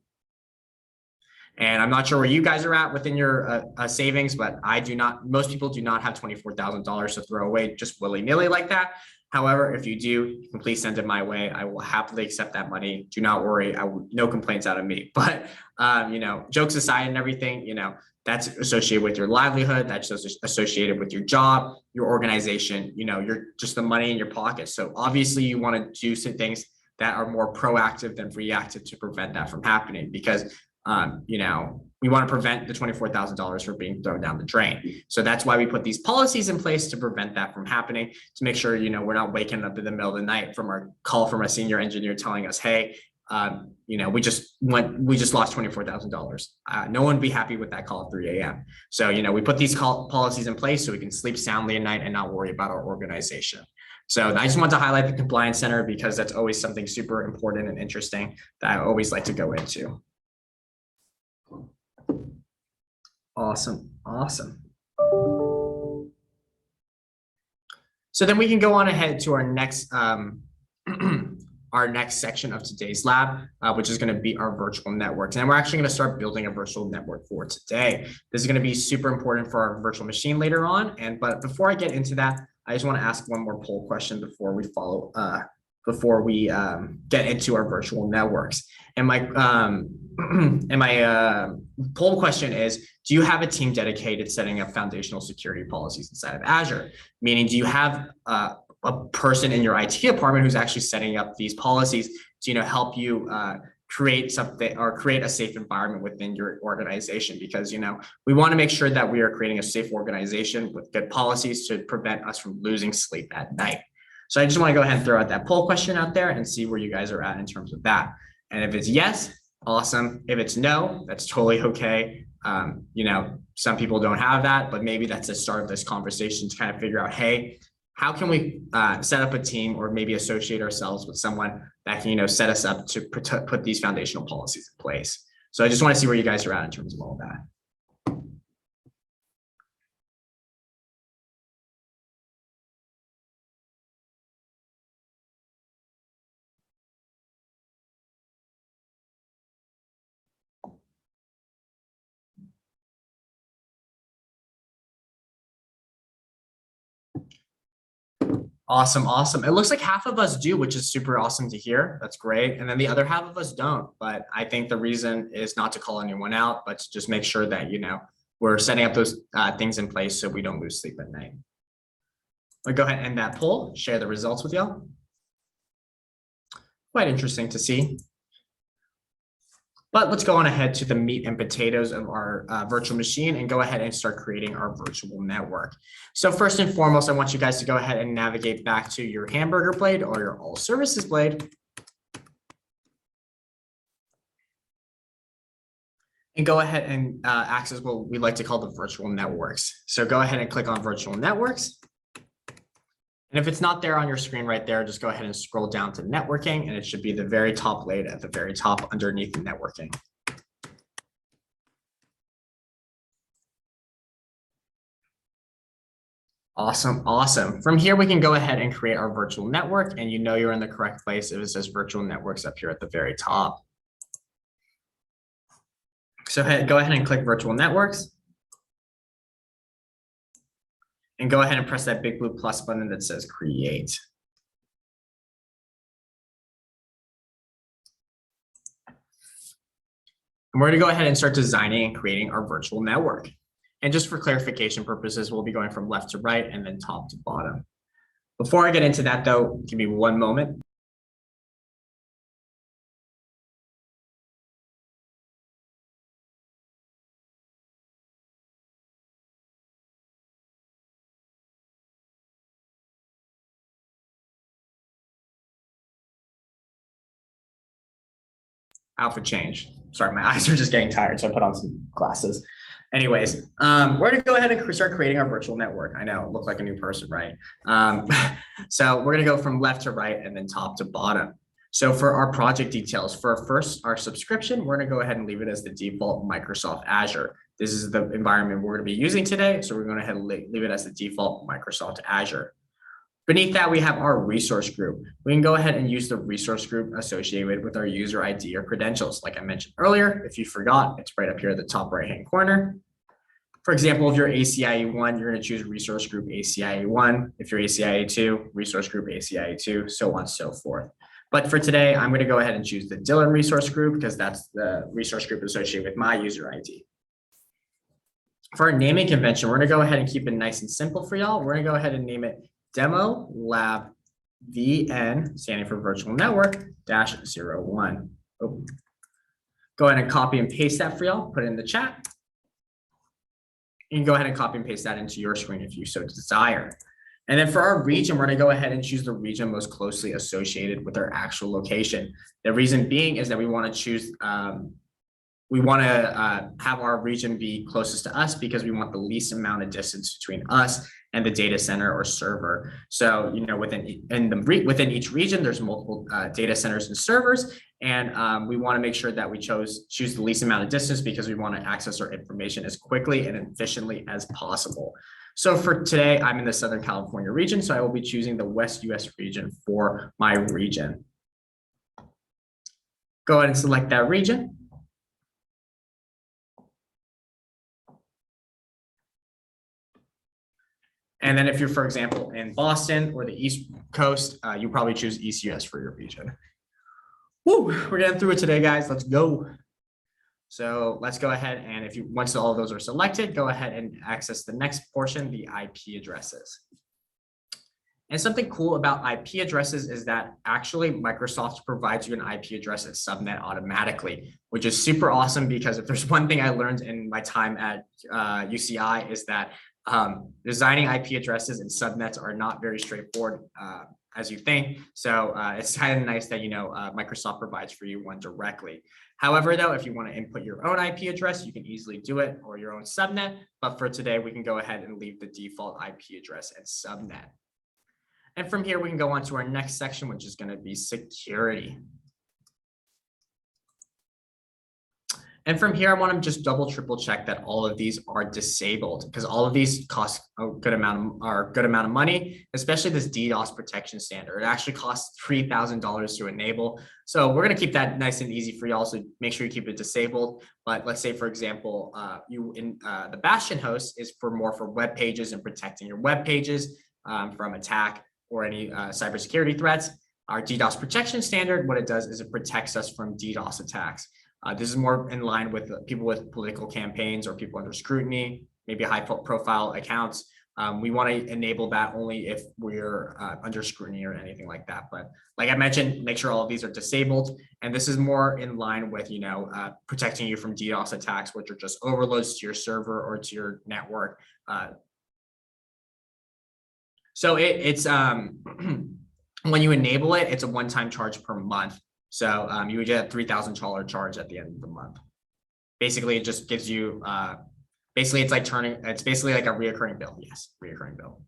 And I'm not sure where you guys are at within your savings, but I do not, most people do not have $24,000 to throw away just willy-nilly like that. However, if you do, you can please send it my way. I will happily accept that money. Do not worry. No complaints out of me. But, you know, jokes aside and everything, you know, that's associated with your livelihood. That's associated with your job, your organization, you know, you're just the money in your pocket. So obviously you want to do some things that are more proactive than reactive to prevent that from happening because you know, we want to prevent the $24,000 from being thrown down the drain. So that's why we put these policies in place to prevent that from happening, to make sure, you know, we're not waking up in the middle of the night from our call from a senior engineer telling us, hey, you know, we just lost $24,000. No one would be happy with that call at 3 a.m. So, you know, we put these policies in place so we can sleep soundly at night and not worry about our organization. So I just want to highlight the compliance center because that's always something super important and interesting that I always like to go into. Awesome. So then we can go on ahead to our next our next section of today's lab, which is going to be our virtual networks. And we're actually going to start building a virtual network for today. This is going to be super important for our virtual machine later on. But before I get into that, I just want to ask one more poll question before we get into our virtual networks. And my poll question is, do you have a team dedicated to setting up foundational security policies inside of Azure? Meaning, do you have a person in your IT department who's actually setting up these policies to, you know, help you create something or create a safe environment within your organization? Because, you know, we want to make sure that we are creating a safe organization with good policies to prevent us from losing sleep at night. So I just want to go ahead and throw out that poll question out there and see where you guys are at in terms of that. And if it's yes, awesome. If it's no, that's totally okay. You know, some people don't have that, but maybe that's the start of this conversation to kind of figure out, hey, how can we set up a team or maybe associate ourselves with someone that can, you know, set us up to put these foundational policies in place. So I just want to see where you guys are at in terms of all of that. Awesome. It looks like half of us do, which is super awesome to hear. That's great. And then the other half of us don't. But I think the reason is not to call anyone out, but to just make sure that, you know, we're setting up those things in place so we don't lose sleep at night. I'll go ahead and end that poll, share the results with y'all. Quite interesting to see. But let's go on ahead to the meat and potatoes of our virtual machine and go ahead and start creating our virtual network. So first and foremost, I want you guys to go ahead and navigate back to your hamburger blade or your all services blade. And go ahead and access what we like to call the virtual networks. So go ahead and click on virtual networks. And if it's not there on your screen right there, just go ahead and scroll down to networking, and it should be the very top blade at the very top underneath the networking. Awesome. From here, we can go ahead and create our virtual network, and you know you're in the correct place if it says virtual networks up here at the very top. So go ahead and click virtual networks. And go ahead and press that big blue plus button that says create. And we're going to go ahead and start designing and creating our virtual network. And just for clarification purposes, we'll be going from left to right and then top to bottom. Before I get into that though, give me one moment. Outfit change. Sorry, my eyes are just getting tired, so I put on some glasses. Anyways, we're gonna go ahead and start creating our virtual network. I know, look like a new person, right? So we're gonna go from left to right and then top to bottom. So for our project details, for first our subscription, we're gonna go ahead and leave it as the default Microsoft Azure. This is the environment we're gonna be using today. So we're gonna go ahead and leave it as the default Microsoft Azure. Beneath that, we have our resource group. We can go ahead and use the resource group associated with our user ID or credentials. Like I mentioned earlier, if you forgot, it's right up here at the top right-hand corner. For example, if you're ACIE1, you're going to choose resource group ACIE1. If you're ACIE2, resource group ACIE2, so on and so forth. But for today, I'm going to go ahead and choose the Dylan resource group because that's the resource group associated with my user ID. For our naming convention, we're going to go ahead and keep it nice and simple for y'all. We're going to go ahead and name it Demo Lab VN, standing for Virtual Network -01. Oh. Go ahead and copy and paste that for y'all. Put it in the chat. You can go ahead and copy and paste that into your screen if you so desire. And then for our region, we're going to go ahead and choose the region most closely associated with our actual location. The reason being is that we want to choose, we want to have our region be closest to us because we want the least amount of distance between us and the data center or server. So, you know, within each region, there's multiple data centers and servers. And we want to make sure that we choose the least amount of distance because we want to access our information as quickly and efficiently as possible. So for today, I'm in the Southern California region, so I will be choosing the West US region for my region. Go ahead and select that region. And then if you're, for example, in Boston or the East Coast, you probably choose East US for your region. Woo, we're getting through it today, guys. Let's go. So let's go ahead and once all of those are selected, go ahead and access the next portion, the IP addresses. And something cool about IP addresses is that actually Microsoft provides you an IP address at subnet automatically, which is super awesome because if there's one thing I learned in my time at UCI is that designing IP addresses and subnets are not very straightforward as you think. So it's kind of nice that, you know, Microsoft provides for you one directly. However, though, if you want to input your own IP address, you can easily do it, or your own subnet. But for today, we can go ahead and leave the default IP address and subnet. And from here, we can go on to our next section, which is going to be security. And from here, I want to just triple check that all of these are disabled because all of these cost a good amount of money, especially this DDoS protection standard. It actually costs $3,000 to enable. So we're going to keep that nice and easy for y'all. So make sure you keep it disabled. But let's say, for example, the Bastion host is for web pages and protecting your web pages from attack or any cybersecurity threats. Our DDoS protection standard, what it does is it protects us from DDoS attacks. This is more in line with people with political campaigns or people under scrutiny, maybe high profile accounts. We want to enable that only if we're under scrutiny or anything like that. But like I mentioned, make sure all of these are disabled. And this is more in line with, you know, protecting you from DDoS attacks, which are just overloads to your server or to your network. So it's when you enable it, it's a one-time charge per month. So you would get a $3,000 charge at the end of the month. Basically, it just gives you, basically it's basically like a reoccurring bill. Yes, reoccurring bill.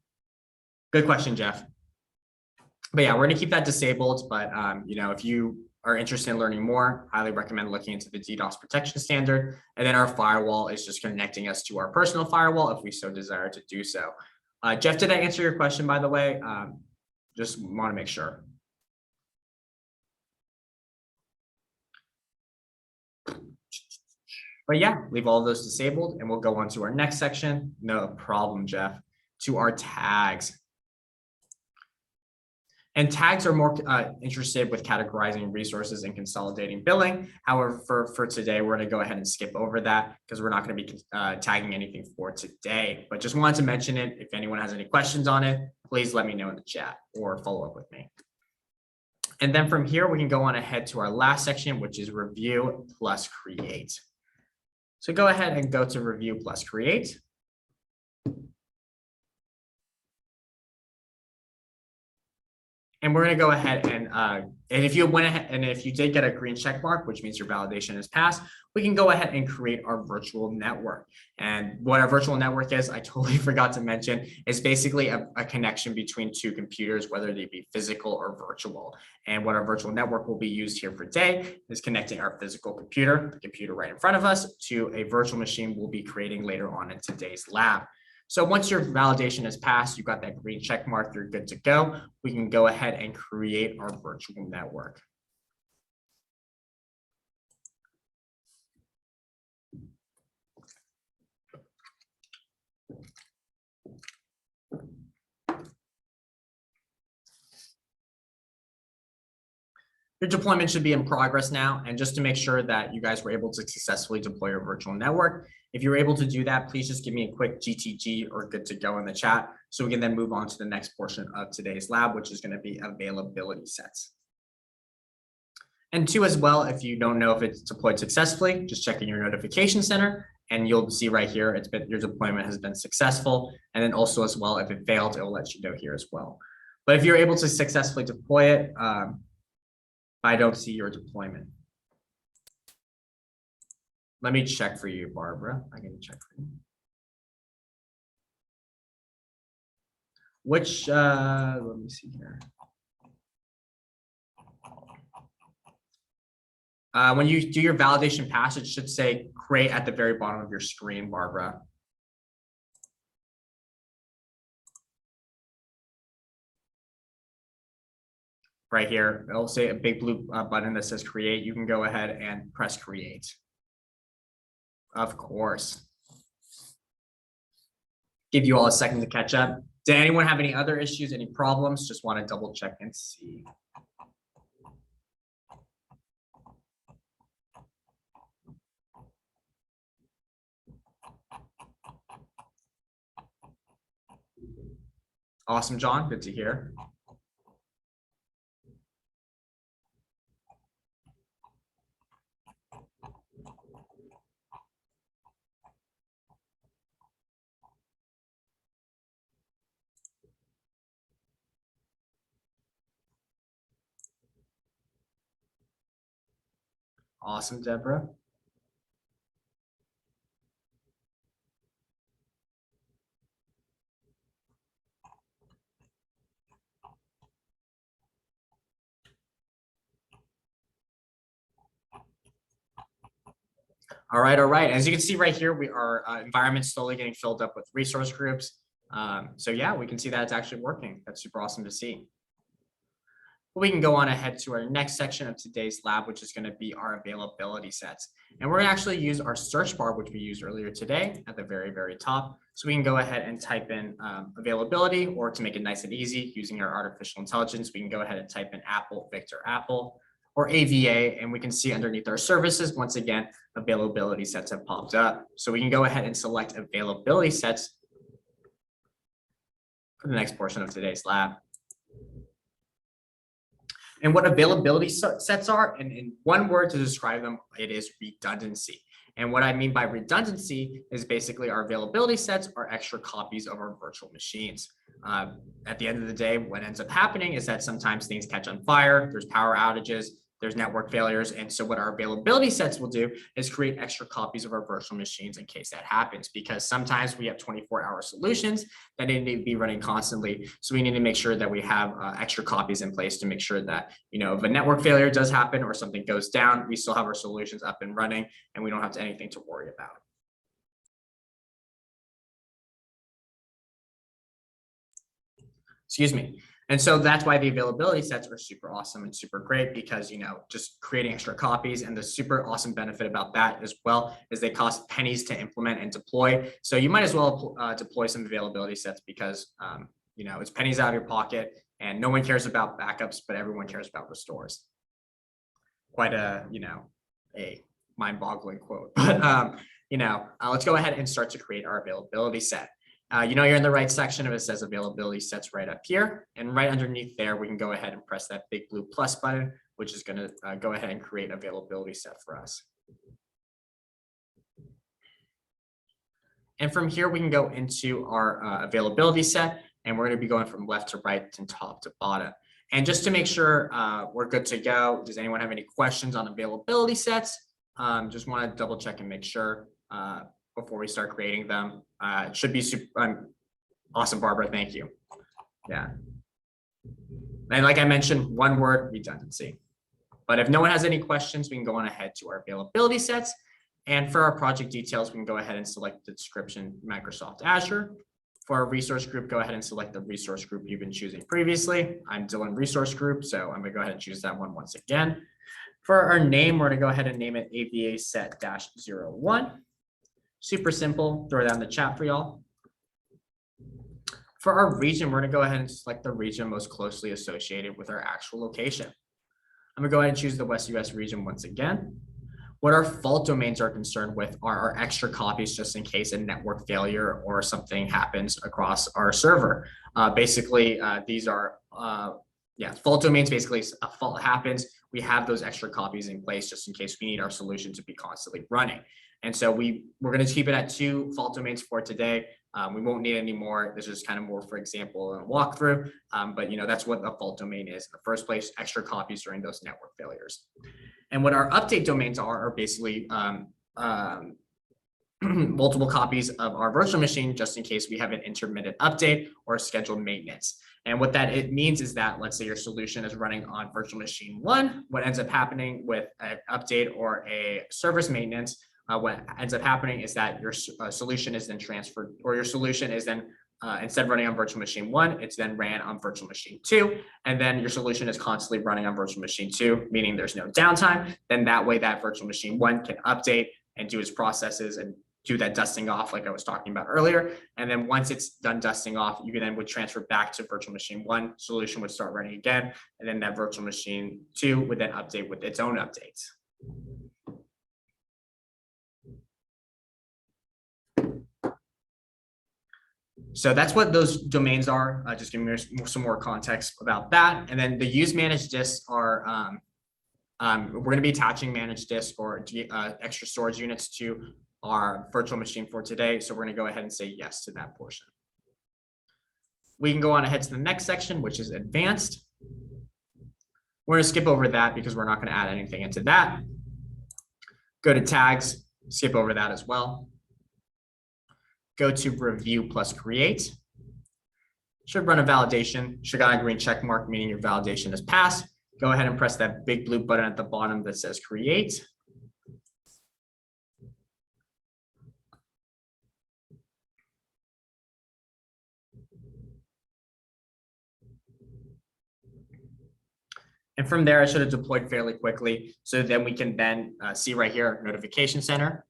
Good question, Jeff. But yeah, we're gonna keep that disabled. But you know, if you are interested in learning more, highly recommend looking into the DDoS protection standard. And then our firewall is just connecting us to our personal firewall if we so desire to do so. Jeff, did I answer your question, by the way? Just want to make sure. But yeah, leave all of those disabled and we'll go on to our next section. No problem, Jeff, to our tags. And tags are more interested with categorizing resources and consolidating billing. However, for today, we're going to go ahead and skip over that because we're not going to be tagging anything for today. But just wanted to mention it. If anyone has any questions on it, please let me know in the chat or follow up with me. And then from here, we can go on ahead to our last section, which is review plus create. So go ahead and go to review plus create. And we're going to go ahead and if you went ahead and if you did get a green check mark, which means your validation is passed, we can go ahead and create our virtual network. And what our virtual network is, I totally forgot to mention, is basically a connection between two computers, whether they be physical or virtual. And what our virtual network will be used here for today is connecting our physical computer, the computer right in front of us, to a virtual machine we'll be creating later on in today's lab. So once your validation is passed, you've got that green check mark, you're good to go. We can go ahead and create our virtual network. Your deployment should be in progress now. And just to make sure that you guys were able to successfully deploy your virtual network, if you're able to do that, please just give me a quick GTG or good to go in the chat so we can then move on to the next portion of today's lab, which is going to be availability sets. And two, as well, if you don't know if it's deployed successfully, just check in your notification center and you'll see right here, your deployment has been successful. And then also as well, if it failed, it will let you know here as well. But if you're able to successfully deploy it, I don't see your deployment. Let me check for you, Barbara. I can check for you. Which, let me see here. When you do your validation pass, it should say create at the very bottom of your screen, Barbara. Right here, it'll say a big blue button that says create. You can go ahead and press create. Of course. Give you all a second to catch up. Did anyone have any other issues, any problems? Just want to double check and see. Awesome, John. Good to hear. Awesome, Deborah. All right, all right. As you can see right here, our environment slowly getting filled up with resource groups. So yeah, we can see that it's actually working. That's super awesome to see. We can go on ahead to our next section of today's lab, which is going to be our availability sets. And we're going to actually use our search bar, which we used earlier today at the very, very top. So we can go ahead and type in availability, or to make it nice and easy using our artificial intelligence, we can go ahead and type in Apple, Victor, Apple, or AVA, and we can see underneath our services, once again, availability sets have popped up. So we can go ahead and select availability sets for the next portion of today's lab. And what availability sets are, and in one word to describe them, it is redundancy. And what I mean by redundancy is basically our availability sets are extra copies of our virtual machines. At the end of the day, what ends up happening is that sometimes things catch on fire, there's power outages, there's network failures. And so what our availability sets will do is create extra copies of our virtual machines in case that happens, because sometimes we have 24-hour solutions that need to be running constantly. So we need to make sure that we have extra copies in place to make sure that, if a network failure does happen or something goes down, we still have our solutions up and running and we don't have anything to worry about. Excuse me. And so that's why the availability sets are super awesome and super great, because, just creating extra copies, and the super awesome benefit about that as well is they cost pennies to implement and deploy. So you might as well deploy some availability sets because, it's pennies out of your pocket and no one cares about backups, but everyone cares about restores. Quite a, a mind-boggling quote, but, let's go ahead and start to create our availability set. You're in the right section of it says availability sets right up here, and right underneath there, we can go ahead and press that big blue plus button, which is going to go ahead and create availability set for us. And from here, we can go into our availability set, and we're going to be going from left to right and top to bottom. And just to make sure we're good to go, does anyone have any questions on availability sets? Just want to double check and make sure before we start creating them. It should be super awesome, Barbara. Thank you. Yeah. And like I mentioned, one word, redundancy. But if no one has any questions, we can go on ahead to our availability sets. And for our project details, we can go ahead and select the description, Microsoft Azure. For our resource group, go ahead and select the resource group you've been choosing previously. I'm Dylan Resource Group, so I'm gonna go ahead and choose that one once again. For our name, we're gonna go ahead and name it AVA set-01. Super simple, throw that in the chat for y'all. For our region, we're gonna go ahead and select the region most closely associated with our actual location. I'm gonna go ahead and choose the West US region once again. What our fault domains are concerned with are our extra copies just in case a network failure or something happens across our server. These are, fault domains. Basically, a fault happens, we have those extra copies in place just in case we need our solution to be constantly running. And so we're going to keep it at 2 fault domains for today. We won't need any more. This is kind of more for example and walkthrough, but that's what a fault domain is in the first place, extra copies during those network failures. And what our update domains are basically multiple copies of our virtual machine, just in case we have an intermittent update or scheduled maintenance. And what it means is that, let's say your solution is running on virtual machine 1, what ends up happening with an update or a service maintenance, what ends up happening is that your solution is then transferred, or your solution is then instead of running on virtual machine 1, it's then ran on virtual machine 2, and then your solution is constantly running on virtual machine 2, meaning there's no downtime. Then that way that virtual machine 1 can update and do its processes and do that dusting off like I was talking about earlier. And then once it's done dusting off, you then would transfer back to virtual machine 1, solution would start running again, and then that virtual machine 2 would then update with its own updates. So that's what those domains are. Just giving you some more context about that. And then the use managed disks are, we're going to be attaching managed disk or extra storage units to our virtual machine for today. So we're going to go ahead and say yes to that portion. We can go on ahead to the next section, which is advanced. We're going to skip over that because we're not going to add anything into that. Go to tags, skip over that as well. Go to review plus create. Should run a validation, should got a green check mark, meaning your validation is passed. Go ahead and press that big blue button at the bottom that says create. And from there, I should have deployed fairly quickly. So then we can then see right here, notification center.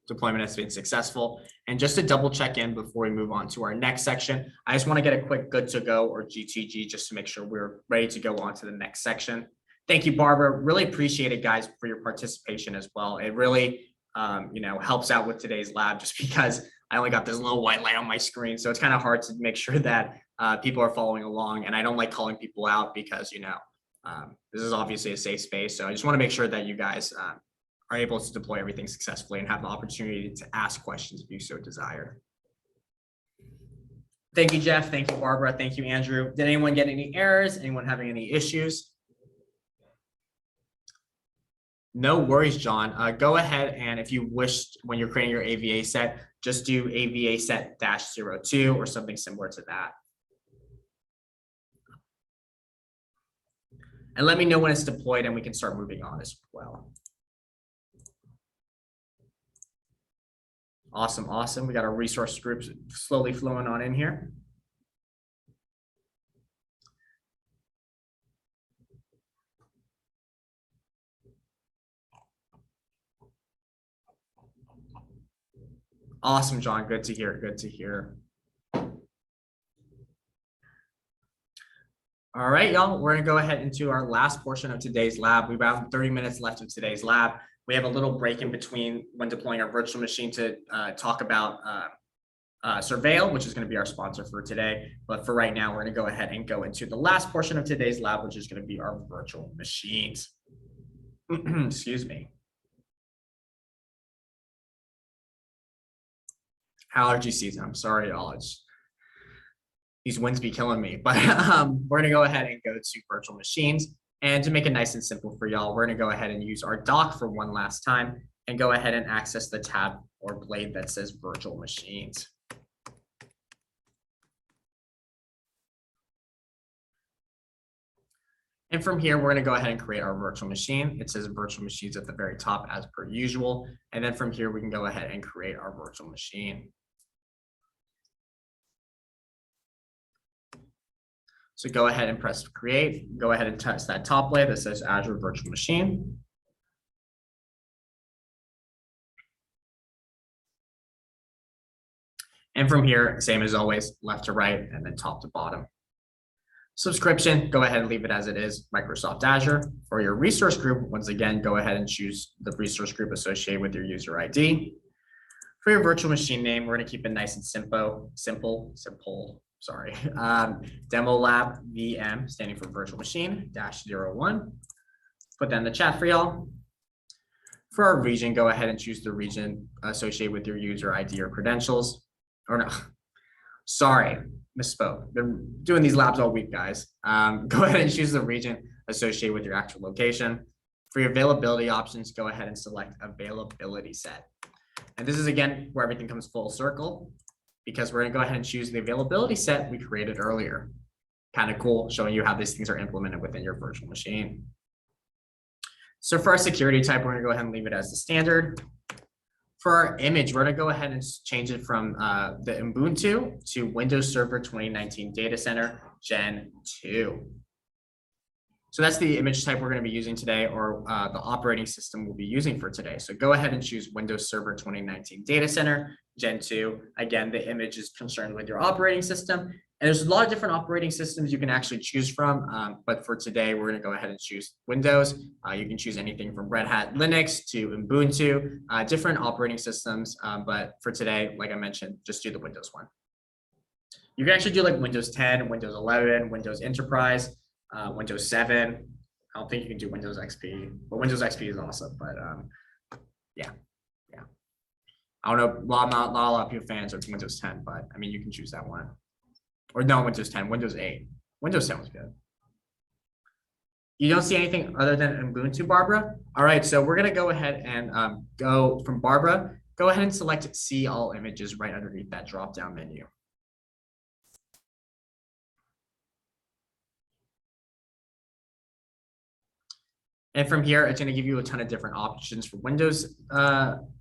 Deployment has been successful. And just to double check in before we move on to our next section, I just want to get a quick good to go or GTG just to make sure we're ready to go on to the next section. Thank you, Barbara. Really appreciate it, guys, for your participation as well. It really, helps out with today's lab just because I only got this little white light on my screen. So it's kind of hard to make sure that people are following along. And I don't like calling people out because, this is obviously a safe space. So I just want to make sure that you guys are able to deploy everything successfully and have the opportunity to ask questions if you so desire. Thank you, Jeff. Thank you, Barbara. Thank you, Andrew. Did anyone get any errors? Anyone having any issues? No worries, John. Go ahead and if you wish, when you're creating your AVA set, just do AVA set -02 or something similar to that. And let me know when it's deployed and we can start moving on as well. Awesome, awesome. We got our resource groups slowly flowing on in here. Awesome, John. Good to hear. Good to hear. All right, y'all. We're going to go ahead into our last portion of today's lab. We have 30 minutes left of today's lab. We have a little break in between when deploying our virtual machine to talk about Surveil, which is going to be our sponsor for today. But for right now, we're going to go ahead and go into the last portion of today's lab, which is going to be our virtual machines. Excuse me. Allergy season. I'm sorry, y'all. these winds be killing me, but we're gonna go ahead and go to virtual machines. And to make it nice and simple for y'all, we're gonna go ahead and use our dock for one last time and go ahead and access the tab or blade that says virtual machines. And from here, we're going to go ahead and create our virtual machine. It says virtual machines at the very top as per usual. And then from here, we can go ahead and create our virtual machine. So go ahead and press create. Go ahead and touch that top blade that says Azure Virtual Machine. And from here, same as always, left to right and then top to bottom. Subscription, go ahead and leave it as it is, Microsoft Azure. For your resource group, once again, go ahead and choose the resource group associated with your user ID. For your virtual machine name, we're gonna keep it nice and simple, sorry. Demo Lab VM, standing for virtual machine, -01. Put that in the chat for y'all. For our region, go ahead and choose the region associated with your user ID or credentials. Or no, sorry, misspoke. They're doing these labs all week, guys. Go ahead and choose the region associated with your actual location. For your availability options, go ahead and select availability set. And this is again where everything comes full circle, because we're gonna go ahead and choose the availability set we created earlier. Kind of cool, showing you how these things are implemented within your virtual machine. So for our security type, we're gonna go ahead and leave it as the standard. For our image, we're gonna go ahead and change it from the Ubuntu to Windows Server 2019 Data Center Gen 2. So that's the image type we're gonna be using today, or the operating system we'll be using for today. So go ahead and choose Windows Server 2019 Data Center Gen 2. Again, the image is concerned with your operating system. And there's a lot of different operating systems you can actually choose from. But for today, we're gonna go ahead and choose Windows. You can choose anything from Red Hat Linux to Ubuntu, different operating systems. But for today, like I mentioned, just do the Windows one. You can actually do like Windows 10, Windows 11, Windows Enterprise, Windows 7. I don't think you can do Windows XP, but Windows XP is awesome. But yeah. I don't know, not a lot of people fans of Windows 10, but I mean, you can choose that one. Or no, Windows 10, Windows 8. Windows 10 was good. You don't see anything other than Ubuntu, Barbara? All right, so we're gonna go ahead and go from Barbara, go ahead and select See All Images right underneath that drop-down menu. And from here, it's gonna give you a ton of different options for Windows,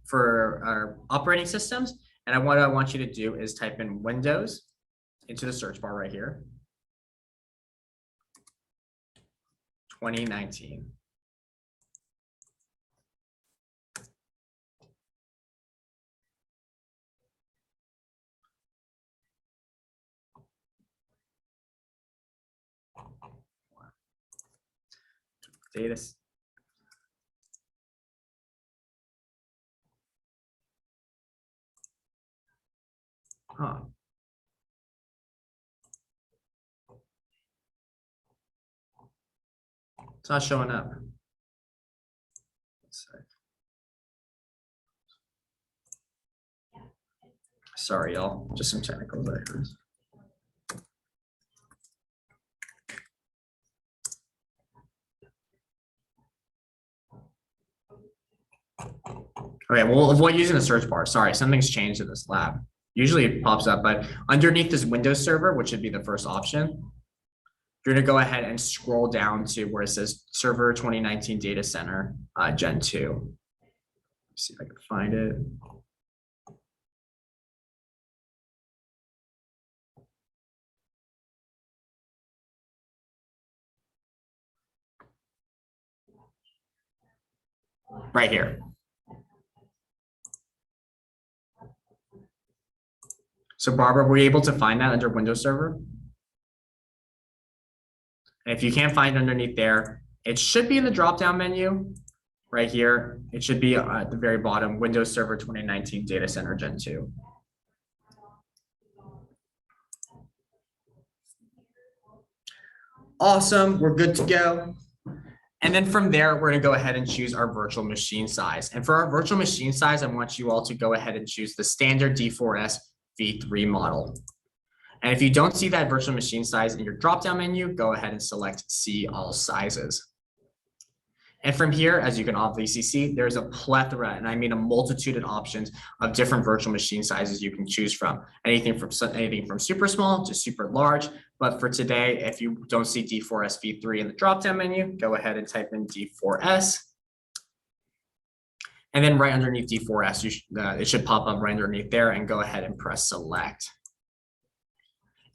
for our operating systems. And what I want you to do is type in Windows into the search bar right here. 2019. Data. Huh. It's not showing up. Sorry, y'all. Just some technical errors. Okay, we'll avoid using the search bar. Sorry, something's changed in this lab. Usually it pops up, but underneath this Windows server, which would be the first option, you're gonna go ahead and scroll down to where it says Server 2019 Data Center Gen 2. Let's see if I can find it. Right here. So Barbara, were you able to find that under Windows Server? And if you can't find it underneath there, it should be in the drop-down menu right here. It should be at the very bottom, Windows Server 2019 Data Center Gen 2. Awesome, we're good to go. And then from there, we're gonna go ahead and choose our virtual machine size. And for our virtual machine size, I want you all to go ahead and choose the standard D4S V3 model. And if you don't see that virtual machine size in your drop-down menu, go ahead and select See All Sizes. And from here, as you can obviously see, there's a plethora, and I mean a multitude of options of different virtual machine sizes you can choose from. Anything from super small to super large. But for today, if you don't see D4S V3 in the drop-down menu, go ahead and type in D4S. And then right underneath D4S, it should pop up right underneath there, and go ahead and press select.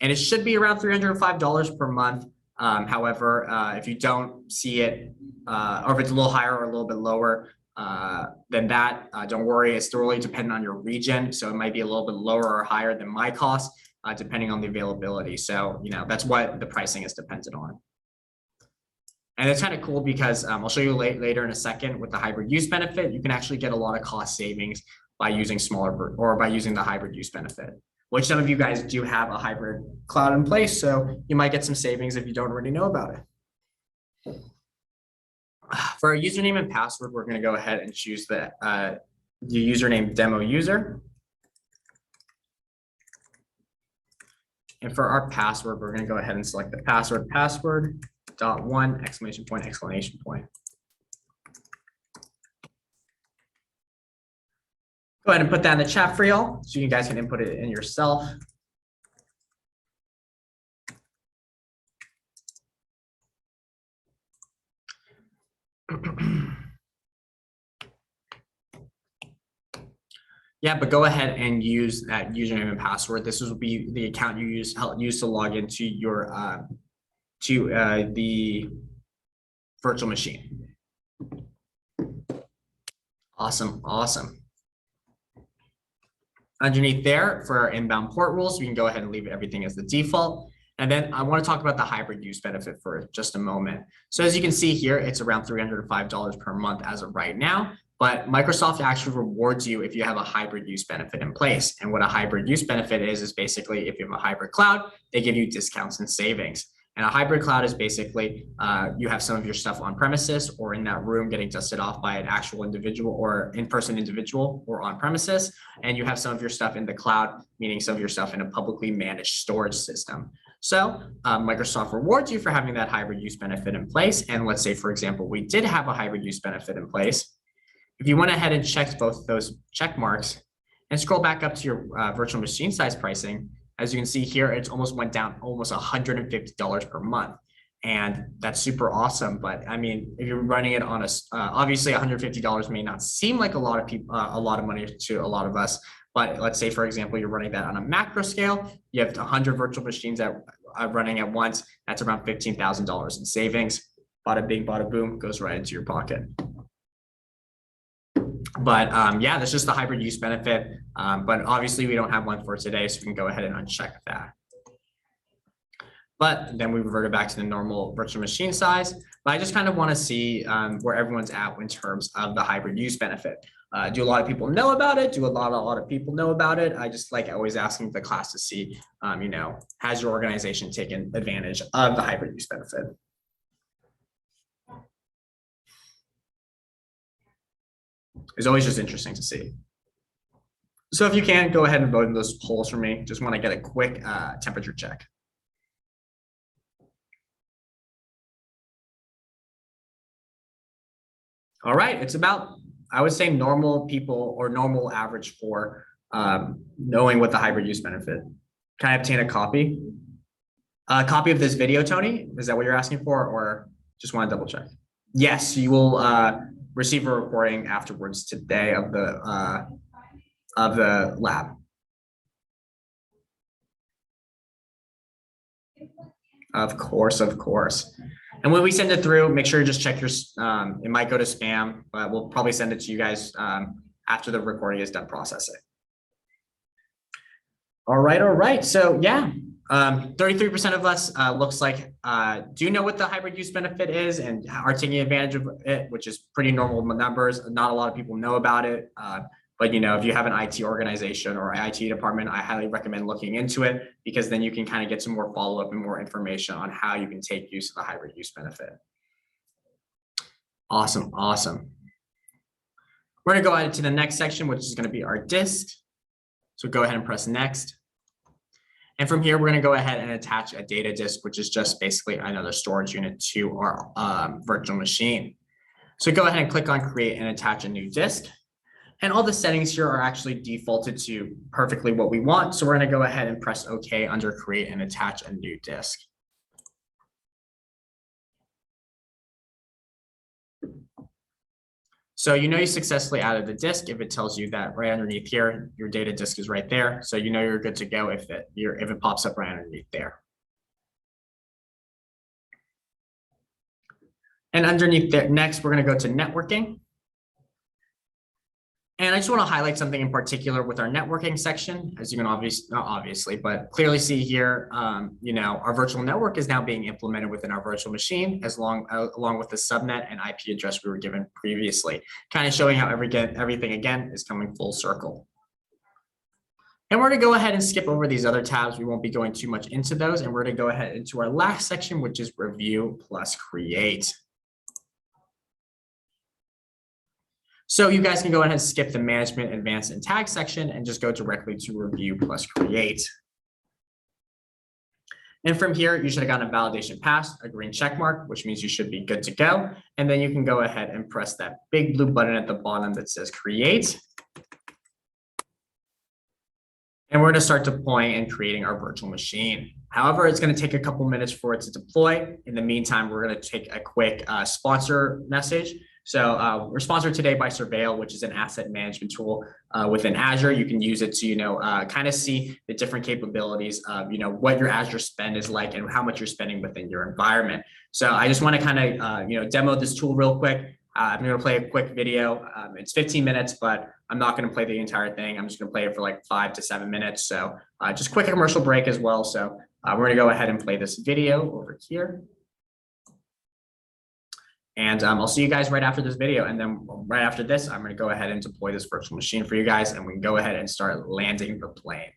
And it should be around $305 per month. However, if you don't see it, or if it's a little higher or a little bit lower than that, don't worry, it's totally dependent on your region. So it might be a little bit lower or higher than my cost, depending on the availability. So, that's what the pricing is dependent on. And it's kind of cool because I'll show you later in a second with the hybrid use benefit, you can actually get a lot of cost savings by using by using the hybrid use benefit, which some of you guys do have a hybrid cloud in place. So you might get some savings if you don't already know about it. For our username and password, we're going to go ahead and choose the username demo user. And for our password, we're going to go ahead and select the password.1 exclamation point, exclamation point. Go ahead and put that in the chat for y'all so you guys can input it in yourself. Yeah, but go ahead and use that username and password. This will be the account you use to log into your the virtual machine. Awesome, awesome. Underneath there, for our inbound port rules, we can go ahead and leave everything as the default. And then I want to talk about the hybrid use benefit for just a moment. So as you can see here, it's around $305 per month as of right now. But Microsoft actually rewards you if you have a hybrid use benefit in place. And what a hybrid use benefit is basically if you have a hybrid cloud, they give you discounts and savings. And a hybrid cloud is basically you have some of your stuff on premises or in that room getting dusted off by an actual individual or in-person individual or on premises. And you have some of your stuff in the cloud, meaning some of your stuff in a publicly managed storage system. So Microsoft rewards you for having that hybrid use benefit in place. And let's say, for example, we did have a hybrid use benefit in place. If you went ahead and checked both those check marks and scroll back up to your virtual machine size pricing, as you can see here, it's almost went down almost $150 per month. And that's super awesome. But I mean, if you're running it on obviously $150 may not seem like a lot of money to a lot of us. But let's say, for example, you're running that on a macro scale, you have 100 virtual machines that are running at once. That's around $15,000 in savings. Bada bing, bada boom, goes right into your pocket. But yeah, that's just the hybrid use benefit. But obviously we don't have one for today, so we can go ahead and uncheck that. But then we reverted back to the normal virtual machine size. But I just kind of want to see where everyone's at in terms of the hybrid use benefit. Do a lot of people know about it? Do a lot of people know about it? I just like always asking the class to see, has your organization taken advantage of the hybrid use benefit? It's always just interesting to see. So if you can, go ahead and vote in those polls for me. Just want to get a quick temperature check. All right, it's about, I would say, normal people or normal average for knowing what the hybrid use benefit. Can I obtain a copy? A copy of this video, Tony? Is that what you're asking for, or just want to double check? Yes, you will receive a recording afterwards today of the lab. Of course, of course. And when we send it through, make sure you just check your, it might go to spam, but we'll probably send it to you guys after the recording is done processing. All right. So yeah, 33% of us looks like do know what the hybrid use benefit is and are taking advantage of it, which is pretty normal numbers. Not a lot of people know about it. But if you have an IT organization or IT department, I highly recommend looking into it because then you can kind of get some more follow-up and more information on how you can take use of the hybrid use benefit. Awesome. We're going to go ahead to the next section, which is going to be our disk. So go ahead and press next. And from here, we're going to go ahead and attach a data disk, which is just basically another storage unit to our virtual machine. So go ahead and click on create and attach a new disk. And all the settings here are actually defaulted to perfectly what we want. So we're going to go ahead and press OK under create and attach a new disk. So you know you successfully added the disk if it tells you that right underneath here, your data disk is right there. So you know you're good to go if it pops up right underneath there. And underneath there, next, we're going to go to networking. And I just want to highlight something in particular with our networking section. As you can but clearly see here, our virtual network is now being implemented within our virtual machine along with the subnet and IP address we were given previously, kind of showing how everything again is coming full circle. And we're going to go ahead and skip over these other tabs. We won't be going too much into those. And we're going to go ahead into our last section, which is review plus create. So you guys can go ahead and skip the management, advanced, and tag section and just go directly to review plus create. And from here, you should have gotten a validation pass, a green check mark, which means you should be good to go. And then you can go ahead and press that big blue button at the bottom that says create. And we're going to start deploying and creating our virtual machine. However, it's going to take a couple minutes for it to deploy. In the meantime, we're going to take a quick sponsor message. So we're sponsored today by Surveil, which is an asset management tool within Azure. You can use it to, kind of see the different capabilities of, what your Azure spend is like and how much you're spending within your environment. So I just want to kind of, demo this tool real quick. I'm going to play a quick video. It's 15 minutes, but I'm not going to play the entire thing. I'm just going to play it for like 5 to 7 minutes. So just quick commercial break as well. So we're going to go ahead and play this video over here. And I'll see you guys right after this video. And then right after this, I'm going to go ahead and deploy this virtual machine for you guys. And we can go ahead and start landing the plane.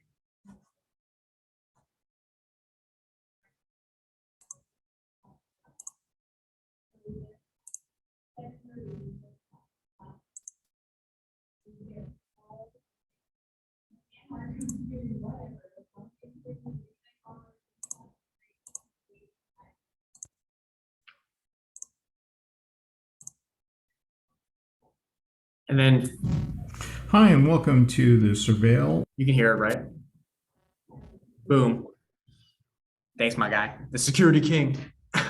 And then, hi, and welcome to the Surveil. You can hear it, right? Boom. Thanks, my guy, the security king. All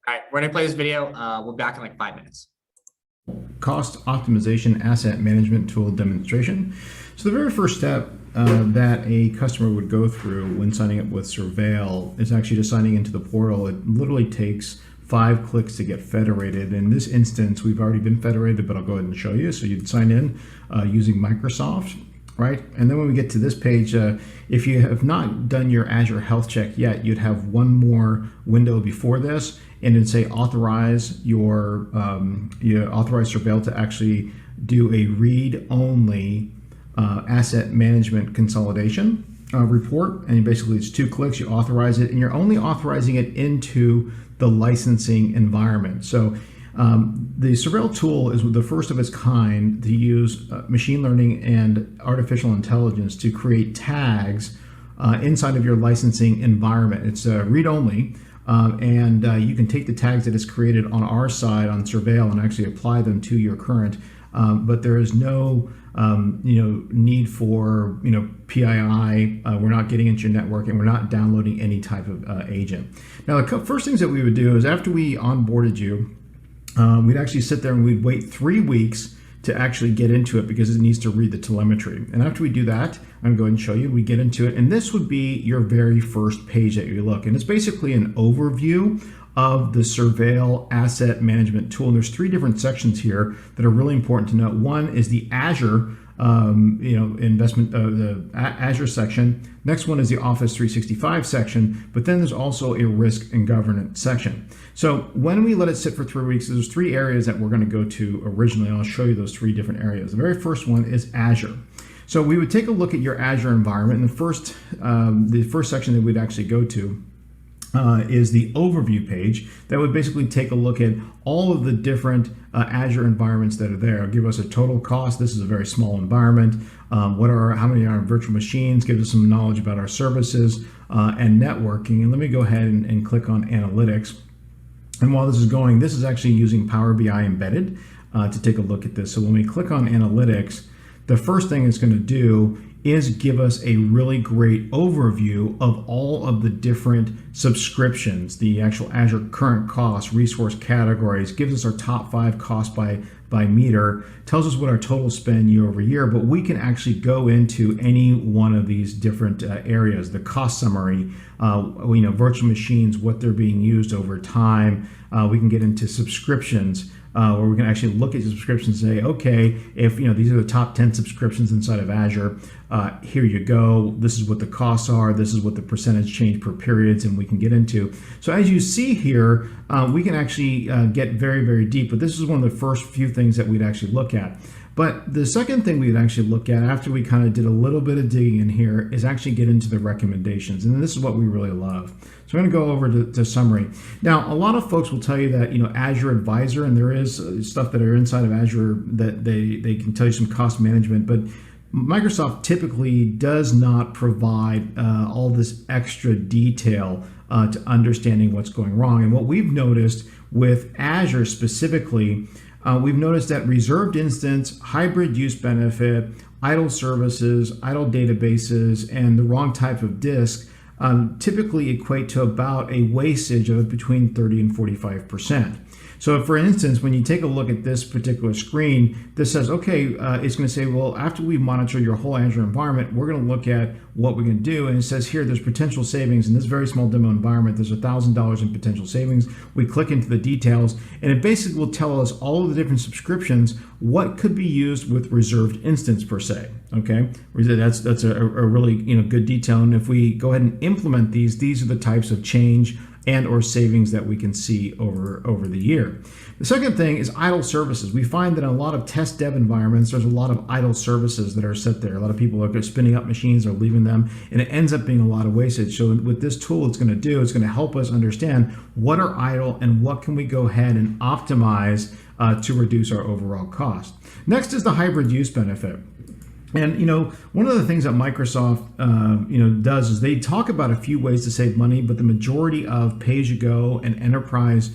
right, we're gonna play this video. We'll be back in like 5 minutes. Cost optimization asset management tool demonstration. So the very first step that a customer would go through when signing up with Surveil is actually just signing into the portal. It literally takes 5 clicks to get federated. In this instance, we've already been federated, but I'll go ahead and show you. So you'd sign in using Microsoft, right? And then when we get to this page, if you have not done your Azure health check yet, you'd have one more window before this, and it'd say authorize authorize Surveil to actually do a read-only asset management consolidation report. And basically it's 2 clicks, you authorize it, and you're only authorizing it into the licensing environment. So the Surveil tool is the first of its kind to use machine learning and artificial intelligence to create tags inside of your licensing environment. It's read-only, and you can take the tags that is created on our side on Surveil and actually apply them to your current, but there is no need for PII. We're not getting into your network, and we're not downloading any type of agent. Now, the first things that we would do is after we onboarded you, we'd actually sit there and we'd wait 3 weeks to actually get into it because it needs to read the telemetry. And after we do that, I'm going to go ahead and show you. We get into it, and this would be your very first page that you look, and it's basically an overview of the Surveil asset management tool. And there's 3 different sections here that are really important to note. One is the Azure, the Azure section. Next one is the Office 365 section, but then there's also a risk and governance section. So when we let it sit for 3 weeks, there's 3 areas that we're going to go to originally, and I'll show you those 3 different areas. The very first one is Azure. So we would take a look at your Azure environment, and the first section that we'd actually go to is the overview page that would basically take a look at all of the different Azure environments that are there. It'll give us a total cost. This is a very small environment. How many are virtual machines? Gives us some knowledge about our services and networking. And let me go ahead and click on analytics. And while this is going, this is actually using Power BI embedded to take a look at this. So when we click on analytics, the first thing it's going to do is give us a really great overview of all of the different subscriptions, the actual Azure current costs, resource categories, gives us our top 5 costs by meter, tells us what our total spend year over year, but we can actually go into any one of these different areas, the cost summary, virtual machines, what they're being used over time. We can get into subscriptions, where we can actually look at subscriptions and say, okay, if these are the top 10 subscriptions inside of Azure, here you go. This is what the costs are. This is what the percentage change per periods, and we can get into. So as you see here, we can actually get very, very deep, but this is one of the first few things that we'd actually look at. But the second thing we'd actually look at after we kind of did a little bit of digging in here is actually get into the recommendations. And this is what we really love. So I'm going to go over to summary. Now, a lot of folks will tell you that, Azure Advisor, and there is stuff that are inside of Azure that they can tell you some cost management, but Microsoft typically does not provide all this extra detail to understanding what's going wrong. And what we've noticed with Azure specifically, we've noticed that reserved instance, hybrid use benefit, idle services, idle databases, and the wrong type of disk typically equate to about a wastage of between 30 and 45%. So for instance, when you take a look at this particular screen, this says, okay, it's going to say, well, after we monitor your whole Azure environment, we're going to look at what we can do. And it says here, there's potential savings in this very small demo environment. There's $1,000 in potential savings. We click into the details, and it basically will tell us all of the different subscriptions, what could be used with reserved instance per se. Okay, that's a really good detail. And if we go ahead and implement these are the types of change and or savings that we can see over the year. The second thing is idle services. We find that in a lot of test dev environments, there's a lot of idle services that are set there. A lot of people are spinning up machines or leaving them, and it ends up being a lot of wastage. So with this tool, it's going to help us understand what are idle and what can we go ahead and optimize to reduce our overall cost. Next is the hybrid use benefit. And one of the things that Microsoft does is they talk about a few ways to save money, but the majority of pay-as-you-go and enterprise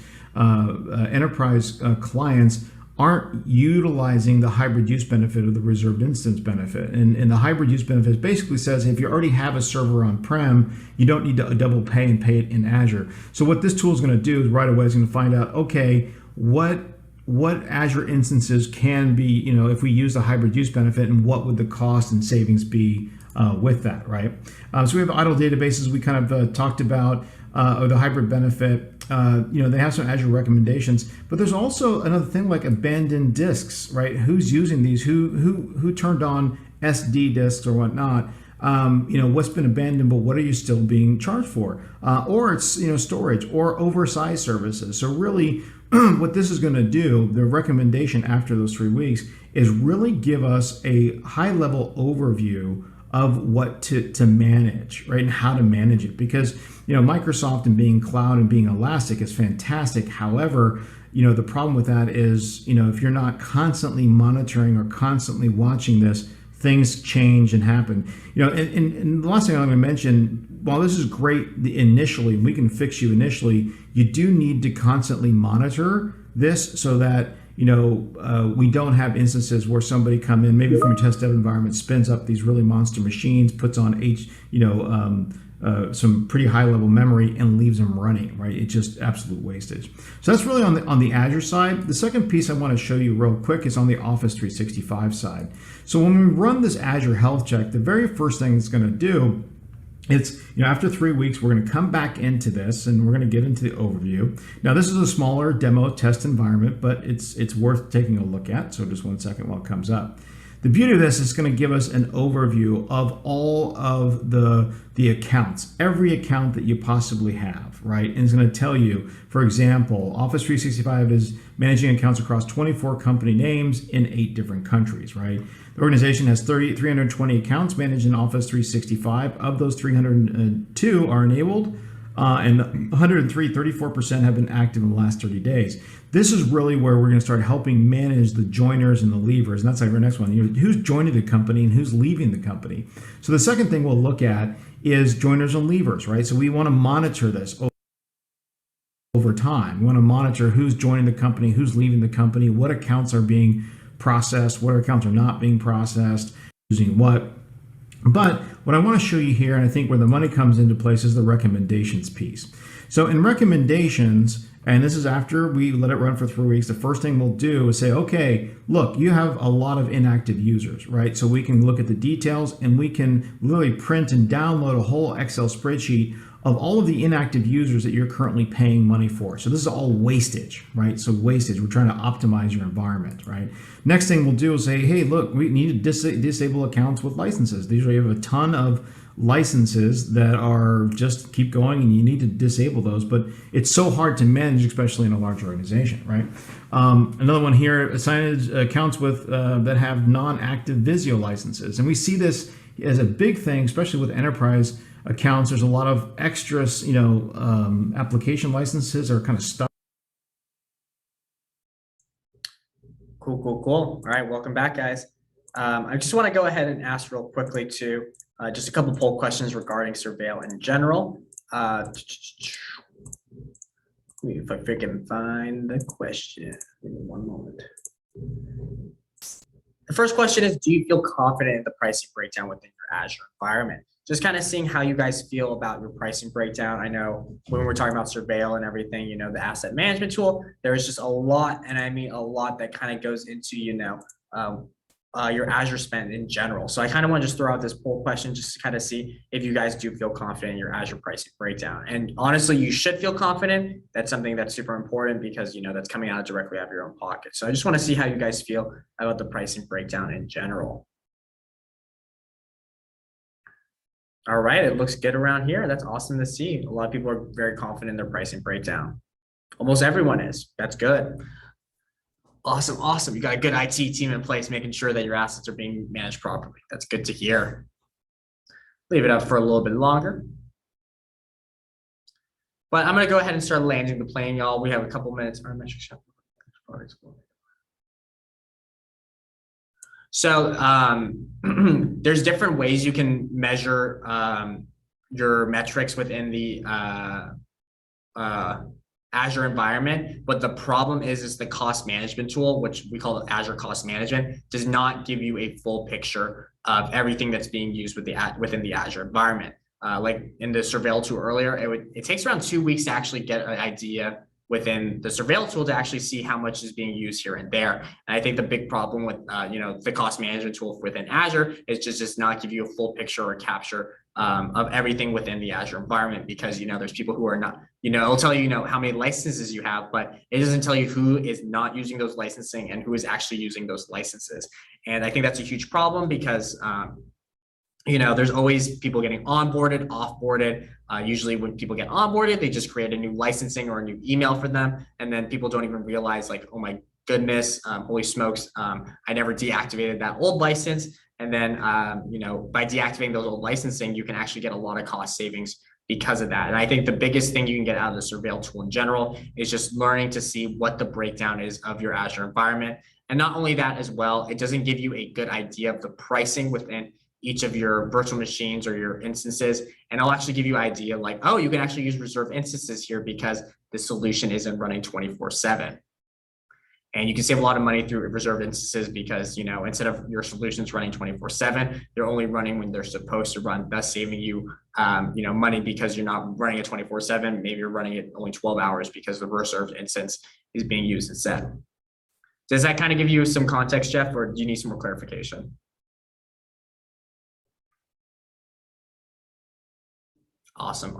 clients aren't utilizing the hybrid use benefit or the reserved instance benefit. And the hybrid use benefit basically says if you already have a server on-prem, you don't need to double pay and pay it in Azure. So what this tool is going to do is right away is going to find out, okay, what Azure instances can be, if we use the hybrid use benefit, and what would the cost and savings be with that, right? So we have idle databases we kind of talked about, or the hybrid benefit. They have some Azure recommendations, but there's also another thing like abandoned disks, right? Who's using these? Who turned on SD disks or whatnot? What's been abandoned, but what are you still being charged for? Or it's, storage or oversized services. So really what this is going to do, the recommendation after those 3 weeks, is really give us a high level overview of what to manage, right? And how to manage it. Because, Microsoft and being cloud and being elastic is fantastic. However, the problem with that is, if you're not constantly monitoring or constantly watching this, things change and happen. And the last thing I'm going to mention, while this is great initially, we can fix you initially, you do need to constantly monitor this so that we don't have instances where somebody come in, maybe from a test dev environment, spins up these really monster machines, puts on some pretty high level memory and leaves them running, right? It's just absolute wastage. So that's really on the Azure side. The second piece I want to show you real quick is on the Office 365 side. So when we run this Azure health check, the very first thing it's going to do, it's, after 3 weeks, we're going to come back into this and we're going to get into the overview. Now, this is a smaller demo test environment, but it's worth taking a look at. So just 1 second while it comes up. The beauty of this is going to give us an overview of all of the accounts, every account that you possibly have, right? And it's going to tell you, for example, Office 365 is managing accounts across 24 company names in 8 different countries, right? The organization has 320 accounts managed in Office 365. Of those, 302 are enabled. and 103, 34% have been active in the last 30 days. This is really where we're going to start helping manage the joiners and the leavers. And that's like our next one. Who's joining the company and who's leaving the company? So the second thing we'll look at is joiners and leavers, right? So we want to monitor this over time. We want to monitor who's joining the company, who's leaving the company, what accounts are being processed, what accounts are not being processed, using what. But what I want to show you here, and I think where the money comes into place, is the recommendations piece. So in recommendations, and this is after we let it run for 3 weeks, the first thing we'll do is say, okay, look, you have a lot of inactive users, right? So we can look at the details and we can literally print and download a whole Excel spreadsheet of all of the inactive users that you're currently paying money for. So this is all wastage, right? So wastage, we're trying to optimize your environment, right? Next thing we'll do is say, hey, look, we need to disable accounts with licenses. These are, you have a ton of licenses that are just keep going and you need to disable those, but it's so hard to manage, especially in a large organization, right? Another one here, assign accounts with that have non-active Visio licenses. And we see this as a big thing, especially with enterprise accounts. There's a lot of extras, application licenses are kind of stuck. Cool. All right, welcome back, guys. I just want to go ahead and ask real quickly too, just a couple poll questions regarding Surveil in general. If I freaking find the question, give me one moment. The first question is, do you feel confident in the pricing breakdown within your Azure environment? Just kind of seeing how you guys feel about your pricing breakdown. I know when we're talking about Surveil and everything, the asset management tool, there's just a lot, and I mean a lot that kind of goes into, your Azure spend in general. So I kind of want to just throw out this poll question just to kind of see if you guys do feel confident in your Azure pricing breakdown. And honestly, you should feel confident. That's something that's super important because, that's coming out directly out of your own pocket. So I just want to see how you guys feel about the pricing breakdown in general. All right, it looks good around here. That's awesome to see. A lot of people are very confident in their pricing breakdown. Almost everyone is. That's good. Awesome. You got a good IT team in place, making sure that your assets are being managed properly. That's good to hear. Leave it up for a little bit longer. But I'm going to go ahead and start landing the plane, y'all. We have a couple minutes. So there's different ways you can measure your metrics within the Azure environment, but the problem is the cost management tool, which we call Azure Cost Management, does not give you a full picture of everything that's being used within the Azure environment. Like in the Surveil tool earlier, it takes around 2 weeks to actually get an idea within the Surveil tool to actually see how much is being used here and there. And I think the big problem with the cost management tool within Azure is just not give you a full picture or capture of everything within the Azure environment, because there's people who are not, it'll tell you how many licenses you have, but it doesn't tell you who is not using those licensing and who is actually using those licenses. And I think that's a huge problem because there's always people getting onboarded, offboarded. Usually when people get onboarded, they just create a new licensing or a new email for them. And then people don't even realize, like, oh my goodness, holy smokes, I never deactivated that old license. And then, by deactivating those old licensing, you can actually get a lot of cost savings because of that. And I think the biggest thing you can get out of the Surveil tool in general is just learning to see what the breakdown is of your Azure environment. And not only that as well, it doesn't give you a good idea of the pricing within each of your virtual machines or your instances. And I'll actually give you an idea like, oh, you can actually use reserve instances here because the solution isn't running 24/7. And you can save a lot of money through reserved instances because, instead of your solutions running 24/7, they're only running when they're supposed to run, thus saving you, money because you're not running it 24/7. Maybe you're running it only 12 hours because the reserved instance is being used instead. Does that kind of give you some context, Jeff, or do you need some more clarification? Awesome.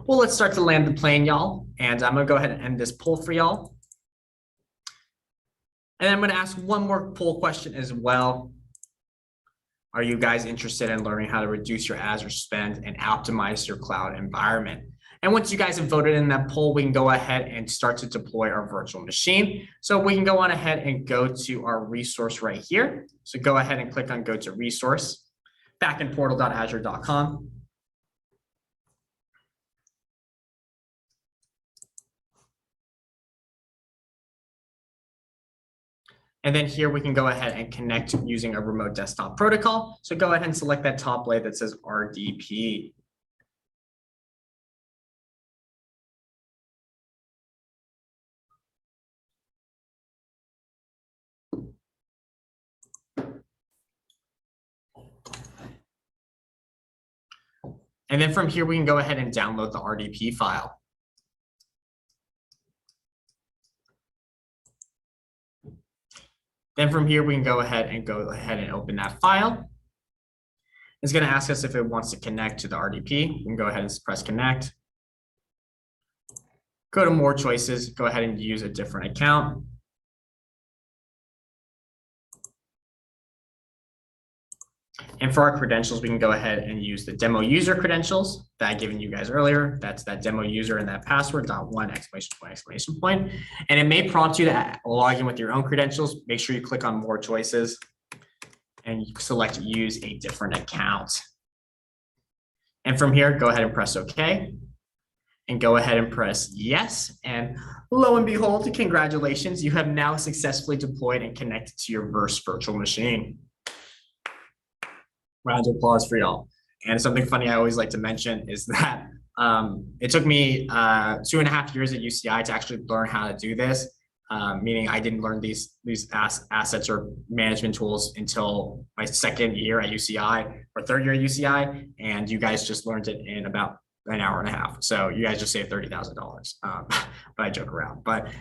Well, let's start to land the plane, y'all. And I'm going to go ahead and end this poll for y'all. And I'm going to ask one more poll question as well. Are you guys interested in learning how to reduce your Azure spend and optimize your cloud environment? And once you guys have voted in that poll, we can go ahead and start to deploy our virtual machine. So we can go on ahead and go to our resource right here. So go ahead and click on go to resource, backendportal.azure.com. And then here we can go ahead and connect using a remote desktop protocol. So go ahead and select that top blade that says RDP. And then from here, we can go ahead and download the RDP file. Then from here, we can go ahead and open that file. It's going to ask us if it wants to connect to the RDP. We can go ahead and press connect. Go to more choices, go ahead and use a different account. And for our credentials, we can go ahead and use the demo user credentials that I've given you guys earlier. That's that demo user and that password .1 exclamation point exclamation point. And it may prompt you to log in with your own credentials. Make sure you click on more choices and you select use a different account. And from here, go ahead and press OK. And go ahead and press yes. And lo and behold, congratulations, you have now successfully deployed and connected to your Verse virtual machine. Round of applause for y'all. And something funny I always like to mention is that it took me 2.5 years at UCI to actually learn how to do this, meaning I didn't learn these assets or management tools until my second year at UCI or third year at UCI, and you guys just learned it in about an hour and a half. So you guys just saved $30,000, but I joke around. But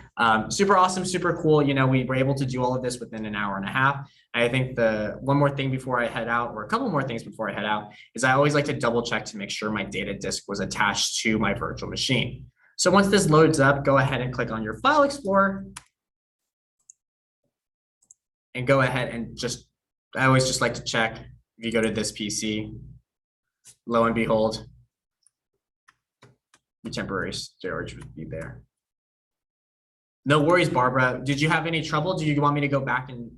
super awesome, super cool. You know, we were able to do all of this within an hour and a half. I think the one more thing before I head out, or a couple more things before I head out, is I always like to double check to make sure my data disk was attached to my virtual machine. So once this loads up, go ahead and click on your File Explorer and go ahead and I always just like to check if you go to this PC, lo and behold, the temporary storage would be there. No worries, Barbara. Did you have any trouble? Do you want me to go back and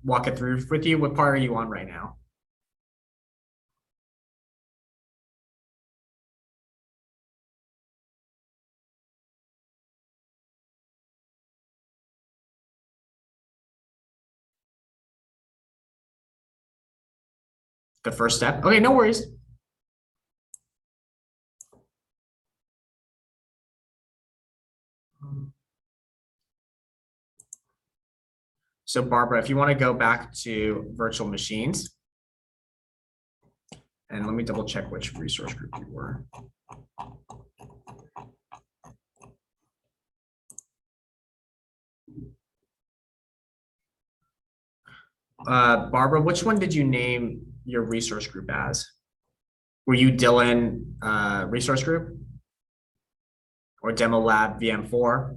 walk it through with you? What part are you on right now? The first step? Okay, no worries. So Barbara, if you want to go back to virtual machines, and let me double check which resource group you were. Barbara, which one did you name your resource group as? Were you Dylan resource group or Demo Lab VM4?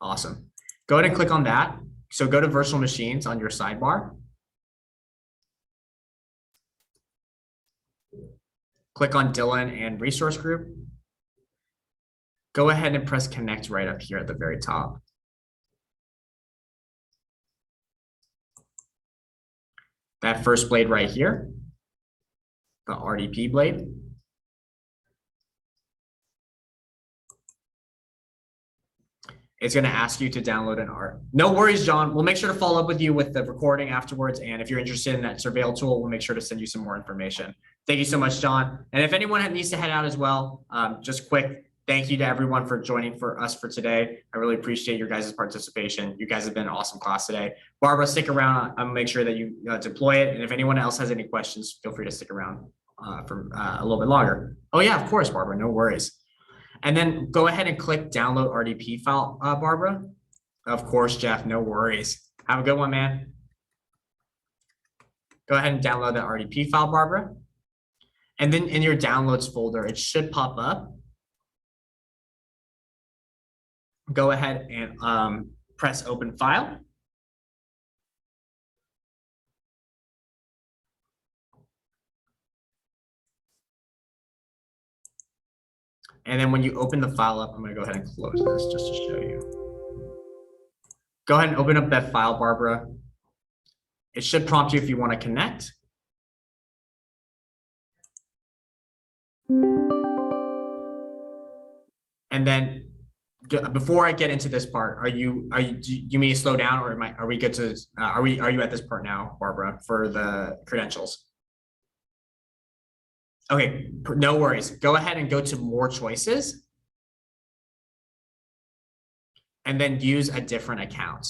Awesome. Go ahead and click on that. So go to virtual machines on your sidebar. Click on Dylan and resource group. Go ahead and press connect right up here at the very top. That first blade right here, the RDP blade. It's going to ask you to download an art. No worries, John. We'll make sure to follow up with you with the recording afterwards. And if you're interested in that Surveil tool, we'll make sure to send you some more information. Thank you so much, John. And if anyone needs to head out as well, just quick thank you to everyone for joining for us for today. I really appreciate your guys' participation. You guys have been an awesome class today. Barbara, stick around. I'm gonna make sure that you deploy it. And if anyone else has any questions, feel free to stick around for a little bit longer. Oh yeah, of course, Barbara, no worries. And then go ahead and click download RDP file, Barbara. Of course, Jeff, no worries. Have a good one, man. Go ahead and download that RDP file, Barbara. And then in your downloads folder, it should pop up. Go ahead and press open file. And then when you open the file up, I'm going to go ahead and close this just to show you. Go ahead and open up that file, Barbara. It should prompt you if you want to connect. And then before I get into this part, do you mean to slow down, or are we good to, are you at this part now, Barbara, for the credentials? Okay, no worries. Go ahead and go to more choices. And then use a different account.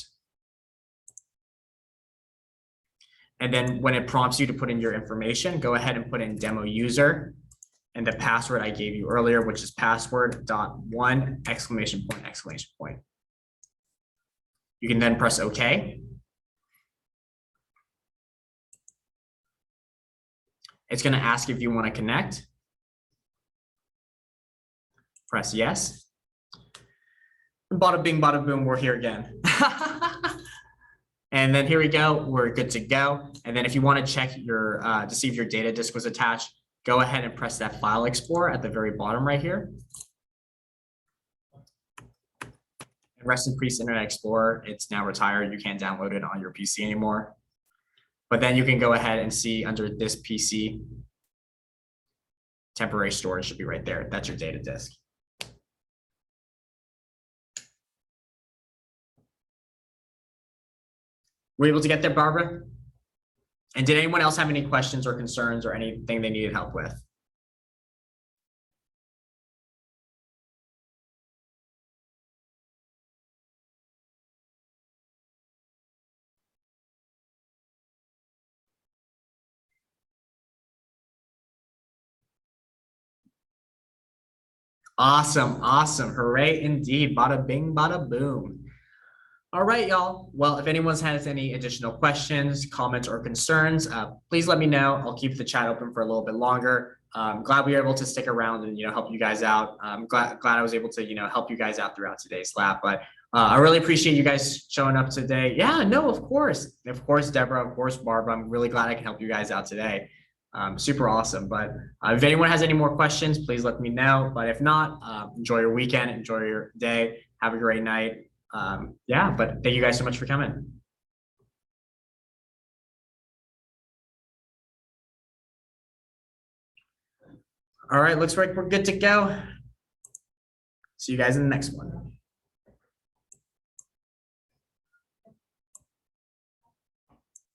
And then when it prompts you to put in your information, go ahead and put in demo user and the password I gave you earlier, which is password.1 exclamation point, exclamation point. You can then press OK. It's going to ask if you want to connect. Press yes. Bada bing, bada boom, we're here again. And then here we go, we're good to go. And then if you want to check your, to see if your data disk was attached, go ahead and press that file explorer at the very bottom right here. And rest in peace, Internet Explorer. It's now retired. You can't download it on your PC anymore. But then you can go ahead and see under this PC, temporary storage should be right there. That's your data disk. Were you able to get there, Barbara? And did anyone else have any questions or concerns or anything they needed help with? Awesome, awesome. Hooray indeed. Bada bing, bada boom. All right, y'all. Well, if anyone has any additional questions, comments, or concerns, please let me know. I'll keep the chat open for a little bit longer. I'm glad we were able to stick around and help you guys out. I'm glad I was able to help you guys out throughout today's lab. But I really appreciate you guys showing up today. Yeah, no, of course, Deborah, of course, Barbara. I'm really glad I can help you guys out today. Super awesome. But if anyone has any more questions, please let me know. But if not, enjoy your weekend, enjoy your day, have a great night. Yeah, but thank you guys so much for coming. All right, looks like we're good to go. See you guys in the next one.